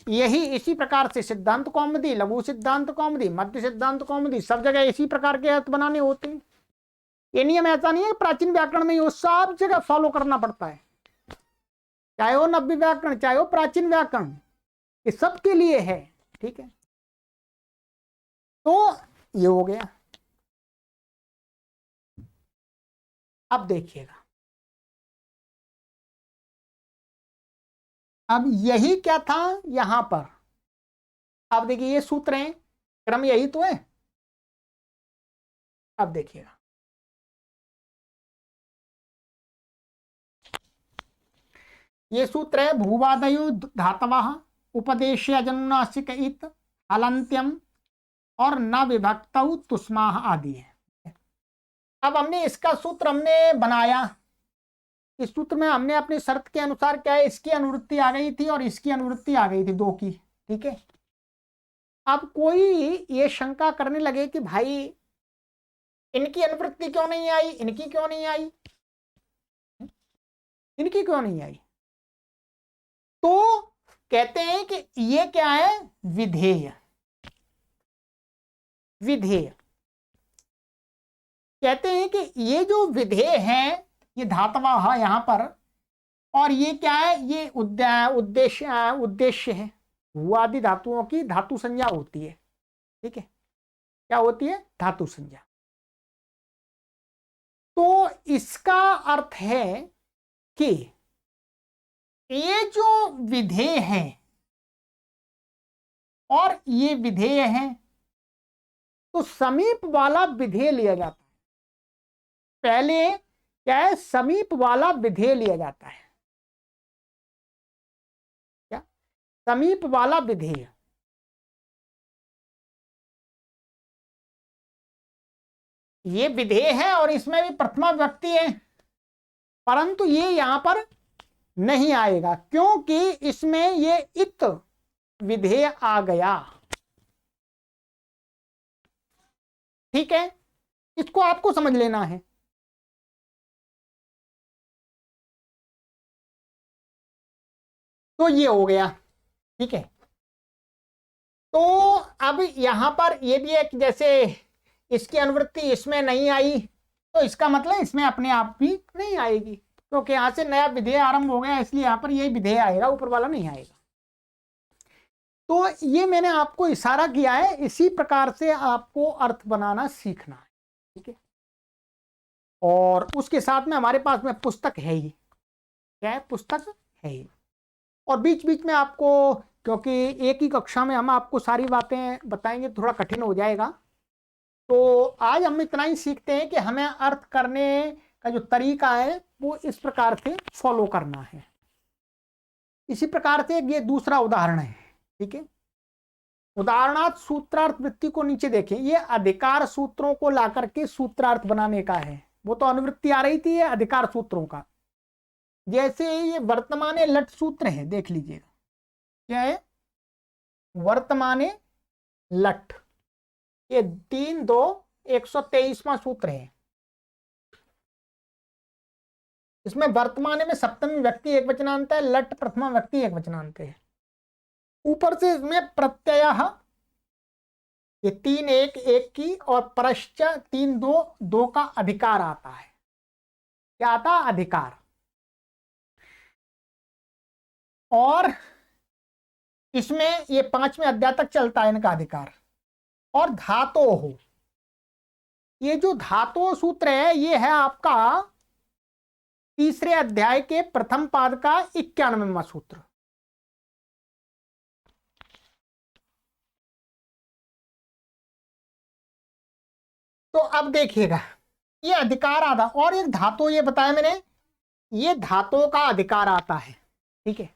Speaker 1: यही इसी प्रकार से सिद्धांत कौमुदी, लघु सिद्धांत कौमुदी, मध्य सिद्धांत कौमुदी, सब जगह इसी प्रकार के अर्थ बनाने होते हैं। ये नियम ऐसा नहीं है प्राचीन व्याकरण में, ये सब जगह फॉलो करना पड़ता है, चाहे वो नव्य व्याकरण चाहे वो प्राचीन व्याकरण, ये सबके लिए है। ठीक है, तो ये हो गया। अब देखिएगा, अब यही क्या था यहां पर। अब देखिए ये सूत्र है, क्रम यही तो है। अब देखिएगा, ये सूत्र है भूवादयो धातवः उपदेश्य अजनुनासिक इत हलंत्यम और न विभक्तौ तुष्माः आदि है। अब हमने इसका सूत्र हमने बनाया, इस सूत्र में हमने अपनी शर्त के अनुसार क्या है, इसकी अनुवृत्ति आ गई थी और इसकी अनुवृत्ति आ गई थी 2 की। ठीक है, अब कोई ये शंका करने लगे कि भाई इनकी अनुवृत्ति क्यों नहीं आई, इनकी क्यों नहीं आई, इनकी क्यों नहीं आई, तो कहते हैं कि ये क्या है, विधेय। विधेय कहते हैं कि ये जो विधेय है ये धातवा यहां पर, और ये क्या है, ये उद्देश्य उद्देश्य है। भूआदि धातुओं की धातु संज्ञा होती है। ठीक है, क्या होती है, धातु संज्ञा। तो इसका अर्थ है कि ये जो विधेय है और ये विधेय है, तो समीप वाला विधेय लिया जाता है। पहले क्या है, समीप वाला विधेय लिया जाता है। क्या, समीप वाला विधेय। ये विधेय है और इसमें भी प्रथमा व्यक्ति है, परंतु ये यहां पर नहीं आएगा क्योंकि इसमें ये इत विधेय आ गया। ठीक है, इसको आपको समझ लेना है। तो ये हो गया। ठीक है, तो अब यहां पर ये भी है कि जैसे इसकी अनुवृत्ति इसमें नहीं आई, तो इसका मतलब इसमें अपने आप भी नहीं आएगी, क्योंकि यहां से नया विधेय आरंभ हो गया, इसलिए यहां पर यही विधेय आएगा, ऊपर वाला नहीं आएगा। तो ये मैंने आपको इशारा किया है, इसी प्रकार से आपको अर्थ बनाना सीखना है। ठीक है, और उसके साथ में हमारे पास में पुस्तक है ही, क्या है, पुस्तक है ही। और बीच बीच में आपको, क्योंकि एक ही कक्षा में हम आपको सारी बातें बताएंगे, थोड़ा कठिन हो जाएगा, तो आज हम इतना ही सीखते हैं कि हमें अर्थ करने का जो तरीका है वो इस प्रकार से फॉलो करना है। इसी प्रकार से ये दूसरा उदाहरण है। ठीक है, उदाहरणार्थ सूत्रार्थ वृत्ति को नीचे देखें, ये अधिकार सूत्रों को ला करके सूत्रार्थ बनाने का है। वो तो अनुवृत्ति आ रही थी, ये अधिकार सूत्रों का। जैसे ये वर्तमाने लट सूत्र है, देख लीजिएगा क्या है, वर्तमाने लट, ये 3-2-123वां सूत्र है। इसमें वर्तमाने में सप्तमी व्यक्ति एक वचनांत है, लट प्रथमा व्यक्ति एक वचनांत है। ऊपर से इसमें प्रत्यय ये 3-1-1 की और परश्च 3-2-2 का अधिकार आता है। क्या आता है, अधिकार। और इसमें ये 5वें अध्याय तक चलता है इनका अधिकार। और धातो हो, ये जो धातो सूत्र है ये है आपका 3रे अध्याय के प्रथम पाद का 91वां सूत्र। तो अब देखिएगा, ये अधिकार आता, और एक धातु ये बताया मैंने, ये धातु का अधिकार आता है। ठीक है,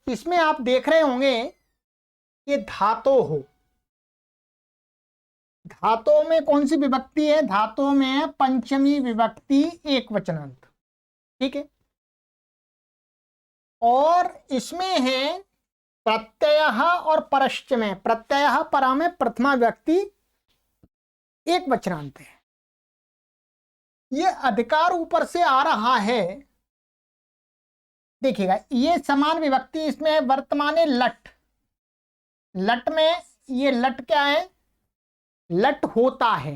Speaker 1: इसमें आप देख रहे होंगे ये धातु हो, धातु में कौन सी विभक्ति है, धातु में पंचमी विभक्ति एक वचनांत। ठीक है, और इसमें है प्रत्यय और परश्च में, प्रत्यय परा में प्रथमा व्यक्ति एक वचनांत है। ये अधिकार ऊपर से आ रहा है, देखिएगा ये समान विभक्ति इसमें वर्तमाने लट, लट में ये लट क्या है, लट होता है।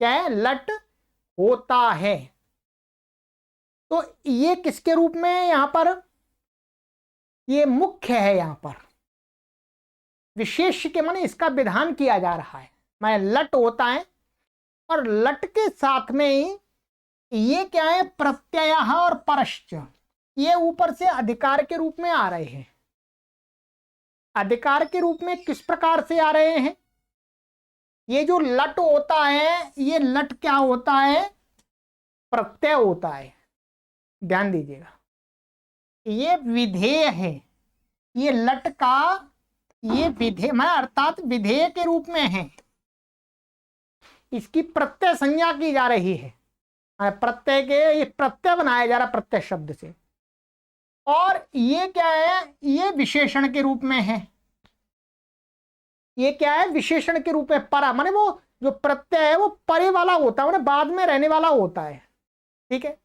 Speaker 1: क्या है, लट होता है। तो ये किसके रूप में है यहां पर, ये मुख्य है, यहां पर विशेष के माने इसका विधान किया जा रहा है। मैं लट होता है और लट के साथ में ही ये क्या है, प्रत्यय और परश्च, ये ऊपर से अधिकार के रूप में आ रहे हैं। अधिकार के रूप में किस प्रकार से आ रहे हैं, ये जो लट होता है, ये लट क्या होता है, प्रत्यय होता है। ध्यान दीजिएगा, ये विधेय है, ये लट का ये विधेय मैं अर्थात विधेय के रूप में है, इसकी प्रत्यय संज्ञा की जा रही है। प्रत्यय के ये प्रत्यय बनाया जा रहा प्रत्यय शब्द से, और ये क्या है, ये विशेषण के रूप में है। ये क्या है, विशेषण के रूप में परा, माने वो जो प्रत्यय है वो परे वाला होता है, माने बाद में रहने वाला होता है। ठीक है,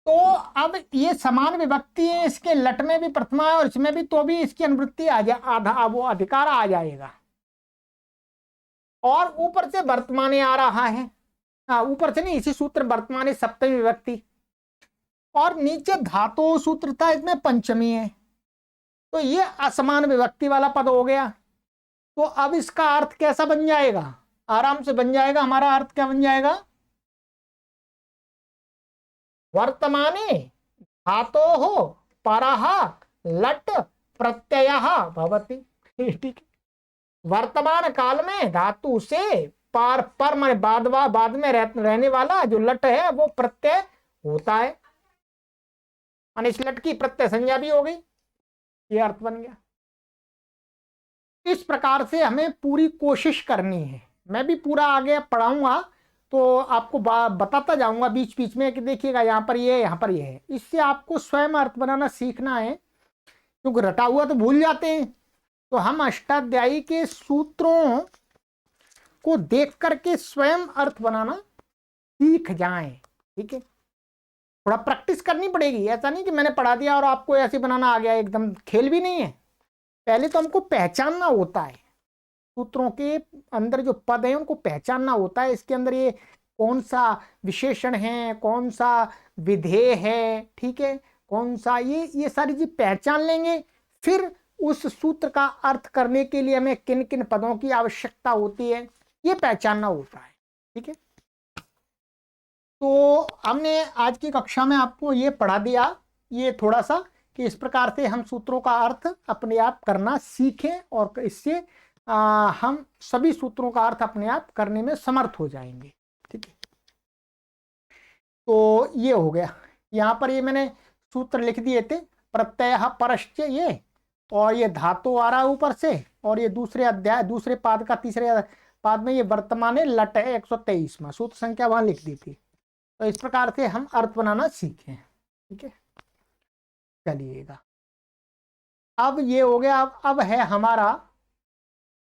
Speaker 1: तो अब ये समान विभक्ति है, इसके लट में भी प्रथमा है और इसमें भी, तो भी इसकी अनुवृत्ति आ जा आधा वो अधिकार आ जाएगा। और ऊपर से वर्तमाने आ रहा है, ऊपर से नहीं, इसी सूत्र वर्तमाने सप्तमी विभक्ति, और नीचे धातु सूत्र था, इसमें पंचमी है, तो ये असमान विभक्ति वाला पद हो गया। तो अब इसका अर्थ कैसा बन जाएगा, आराम से बन जाएगा। हमारा अर्थ क्या बन जाएगा, वर्तमाने धातोः परः लट प्रत्ययः भवति। ठीक है, वर्तमान काल में धातु से पर माने बाद में रहने वाला जो लट है वो प्रत्यय होता है, माने इस लट की प्रत्यय संज्ञा भी हो गई, ये अर्थ बन गया। इस प्रकार से हमें पूरी कोशिश करनी है। मैं भी पूरा आगे पढ़ाऊंगा तो आपको बताता जाऊंगा बीच बीच में कि देखिएगा यहाँ पर ये, यहाँ पर ये है। इससे आपको स्वयं अर्थ बनाना सीखना है, क्योंकि रटा हुआ तो भूल जाते हैं। तो हम अष्टाध्यायी के सूत्रों को देख करके स्वयं अर्थ बनाना सीख जाएं। ठीक है, थोड़ा प्रैक्टिस करनी पड़ेगी, ऐसा नहीं कि मैंने पढ़ा दिया और आपको ऐसे बनाना आ गया, एकदम खेल भी नहीं है। पहले तो हमको पहचानना होता है, सूत्रों के अंदर जो पद है उनको पहचानना होता है, इसके अंदर ये कौन सा विशेषण है, कौन सा विधेय है, ठीक है, कौन सा ये सारी चीज पहचान लेंगे, फिर उस सूत्र का अर्थ करने के लिए हमें किन किन पदों की आवश्यकता होती है ये पहचानना होता है। ठीक है, तो हमने आज की कक्षा में आपको ये पढ़ा दिया, ये थोड़ा सा कि इस प्रकार से हम सूत्रों का अर्थ अपने आप करना सीखें और इससे हम सभी सूत्रों का अर्थ अपने आप करने में समर्थ हो जाएंगे। ठीक है, तो ये हो गया। यहाँ पर ये मैंने सूत्र लिख दिए थे, प्रत्यय परश्च ये, और ये धातु आ रहा है ऊपर से, और ये दूसरे अध्याय दूसरे पाद का तीसरे पाद में ये वर्तमान लट है 123वां, सूत्र संख्या वहां लिख दी थी। तो इस प्रकार से हम अर्थ बनाना सीखें। ठीक है, चलिएगा, अब ये हो गया। अब है हमारा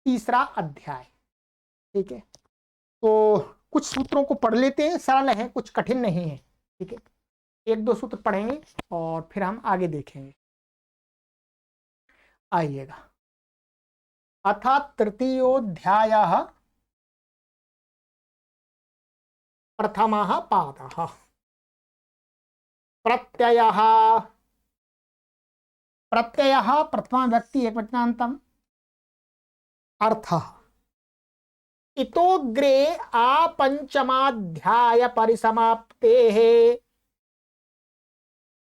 Speaker 1: तीसरा अध्याय। ठीक है, तो कुछ सूत्रों को पढ़ लेते हैं, सरल है, कुछ कठिन नहीं है। ठीक है, एक दो सूत्र पढ़ेंगे और फिर हम आगे देखेंगे। आइएगा, अथ तृतीयोऽध्यायः प्रथमः पादः। प्रत्ययः, प्रत्ययः प्रथमा व्यक्ति एकवचनान्तम्, अर्थः इतोऽग्रे आपञ्चमाध्याय परिसमाप्तेः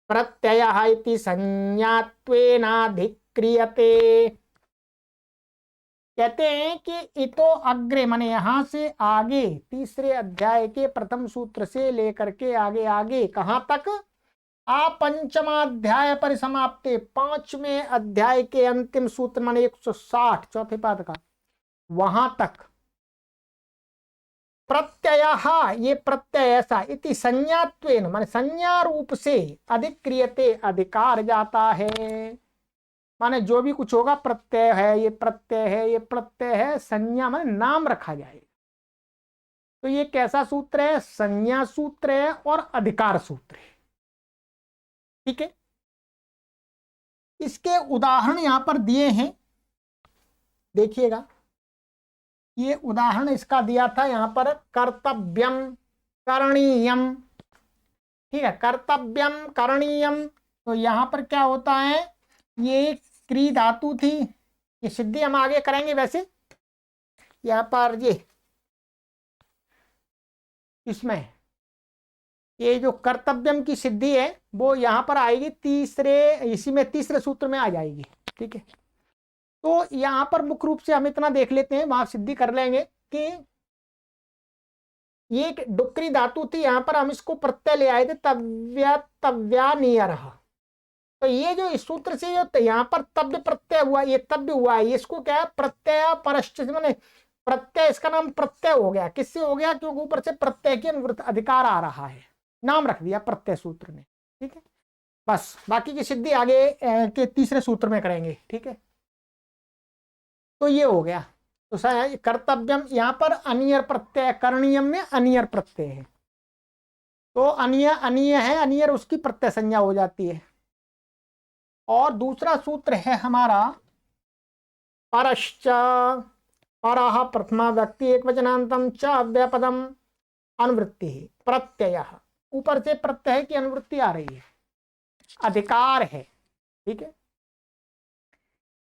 Speaker 1: प्रत्ययः इति संज्ञात्वेनाधिक्रियते। कहते हैं कि इतो अग्रे माने यहां से आगे, तीसरे अध्याय के प्रथम सूत्र से लेकर के आगे आगे कहां तक, आपंचमाध्याय परिसमाप्ते, पांचवें अध्याय के अंतिम सूत्र माने 160 चौथे पाद का, वहां तक प्रत्ययः, ये प्रत्यय ऐसा, इति संज्ञात्वेन माने संज्ञा रूप से, अधिक्रियते अधिकार जाता है, माने जो भी कुछ होगा प्रत्यय है, ये प्रत्यय है, ये प्रत्यय है, संज्ञा माने नाम रखा जाएगा। तो ये कैसा सूत्र है, संज्ञा सूत्र है और अधिकार सूत्र है। ठीक है, इसके उदाहरण यहां पर दिए हैं, देखिएगा। ये उदाहरण इसका दिया था यहाँ पर, कर्तव्यम करणीयम, ठीक है, कर्तव्यम करणीयम। तो यहाँ पर क्या होता है, ये क्री धातु थी, ये सिद्धि हम आगे करेंगे। वैसे यहाँ पर ये इसमें ये जो कर्तव्यम की सिद्धि है वो यहाँ पर आएगी इसी में तीसरे सूत्र में आ जाएगी, ठीक है। तो यहाँ पर मुख्य रूप से हम इतना देख लेते हैं, वहां सिद्धि कर लेंगे कि ये एक डुक्री धातु थी, यहाँ पर हम इसको प्रत्यय ले आए थे, तव्या तव्या नियर। तो ये जो इस सूत्र से जो यहाँ पर तव्य प्रत्यय हुआ, ये तव्य हुआ है, इसको क्या है, प्रत्यय परश्च, मैंने प्रत्यय, इसका नाम प्रत्यय हो गया। किससे हो गया, क्योंकि ऊपर से प्रत्यय की अनुवृत्त अधिकार आ रहा है, नाम रख दिया प्रत्यय सूत्र ने, ठीक है। बस बाकी की सिद्धि आगे के तीसरे सूत्र में करेंगे, ठीक है। तो ये हो गया। तो कर्तव्यम यहाँ पर अनियर प्रत्यय, करणीयम में अनियर प्रत्यय है, तो अनिय अनिय है, अनियर उसकी प्रत्यय संज्ञा हो जाती है। और दूसरा सूत्र है हमारा परश्च, परः प्रथमा व्यक्ति एक वचनांतम च अव्यपदम अनुवृत्ति प्रत्यय, ऊपर से प्रत्यय की अनुवृत्ति आ रही है, अधिकार है, ठीक है।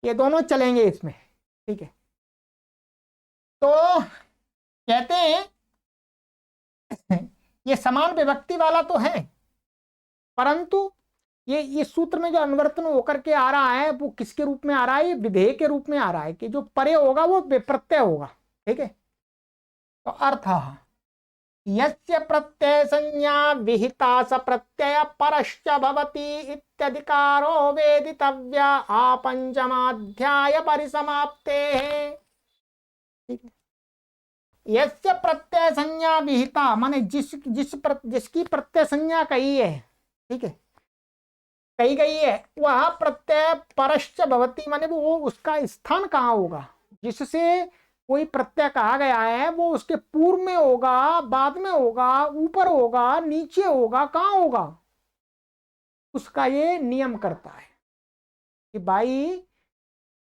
Speaker 1: ये दोनों चलेंगे इसमें, ठीक है। तो कहते हैं ये समान विभक्ति वाला तो है, परंतु ये इस सूत्र में जो अनुवर्तन होकर के आ रहा है वो किसके रूप में आ रहा है, ये विधेय के रूप में आ रहा है, कि जो परे होगा वो प्रत्यय होगा, ठीक है। तो अर्थ यस्य प्रत्यय संज्ञा विहिता स प्रत्यय परश्च भवति इत्यधिकारो वेदितव्य आपंचमाध्याय परिसमाप्ते, ठीक है। यस्य प्रत्यय संज्ञा विहिता माने जिसकी प्रत्यय संज्ञा कही है, ठीक है, कही गई है, वह प्रत्यय परश्च भवति माने वो उसका स्थान कहाँ होगा, जिससे कोई प्रत्यय कहा गया है वो उसके पूर्व में होगा, बाद में होगा, ऊपर होगा, नीचे होगा, कहाँ होगा, उसका ये नियम करता है कि भाई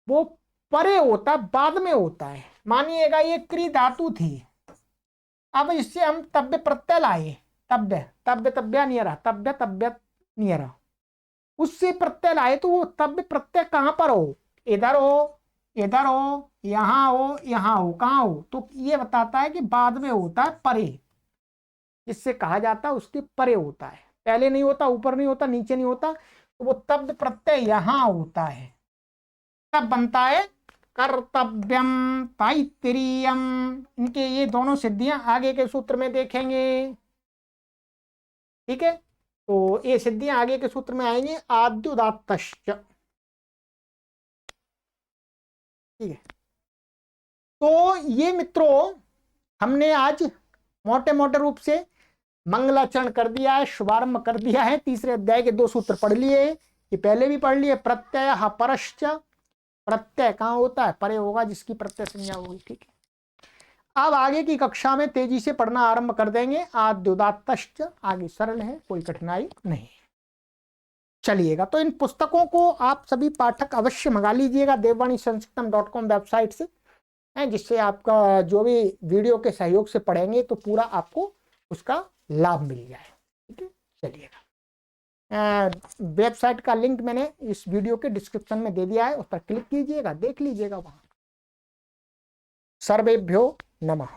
Speaker 1: वो परे होता, बाद में होता है। मानिएगा ये क्री धातु थी, अब इससे हम तव्य प्रत्यय लाए, तव्य तव्य तव्या नहीं रहा, तव्य तव्य नहीं रहा, उससे प्रत्यय लाए, तो वो तव्य प्रत्यय कहां पर हो, इधर हो, इधर हो, यहां हो, यहां हो, कहां हो, तो ये बताता है कि बाद में होता है, परे, जिससे कहा जाता है उसके परे होता है, पहले नहीं होता, ऊपर नहीं होता, नीचे नहीं होता, तो वो तव्य प्रत्यय यहां होता है, तब बनता है कर्तव्यम तैत्तिरीयम। इनके ये दोनों सिद्धियां आगे के सूत्र में देखेंगे, ठीक है। तो ये सिद्धियां आगे के सूत्र में आएंगी, आद्युदात्तश्च, ठीक है। तो ये मित्रों हमने आज मोटे मोटे रूप से मंगलाचरण कर दिया है, शुभारंभ कर दिया है, तीसरे अध्याय के 2 सूत्र पढ़ लिए, ये पहले भी पढ़ लिए। प्रत्यय परश्च, प्रत्यय कहाँ होता है, परे होगा, जिसकी प्रत्यय संज्ञा होगी, ठीक है। अब आगे की कक्षा में तेजी से पढ़ना आरंभ कर देंगे। आद्युदात्तश्च आगे सरल है, कोई कठिनाई नहीं, चलिएगा। तो इन पुस्तकों को आप सभी पाठक अवश्य मंगा लीजिएगा devvanisanskritam.com वेबसाइट से, जिससे आपका जो भी वीडियो के सहयोग से पढ़ेंगे तो पूरा आपको उसका लाभ मिल जाए, ठीक है। चलिएगा, वेबसाइट का लिंक मैंने इस वीडियो के डिस्क्रिप्शन में दे दिया है, उस पर क्लिक कीजिएगा, देख लीजिएगा वहां। सर्वेभ्यो नमः।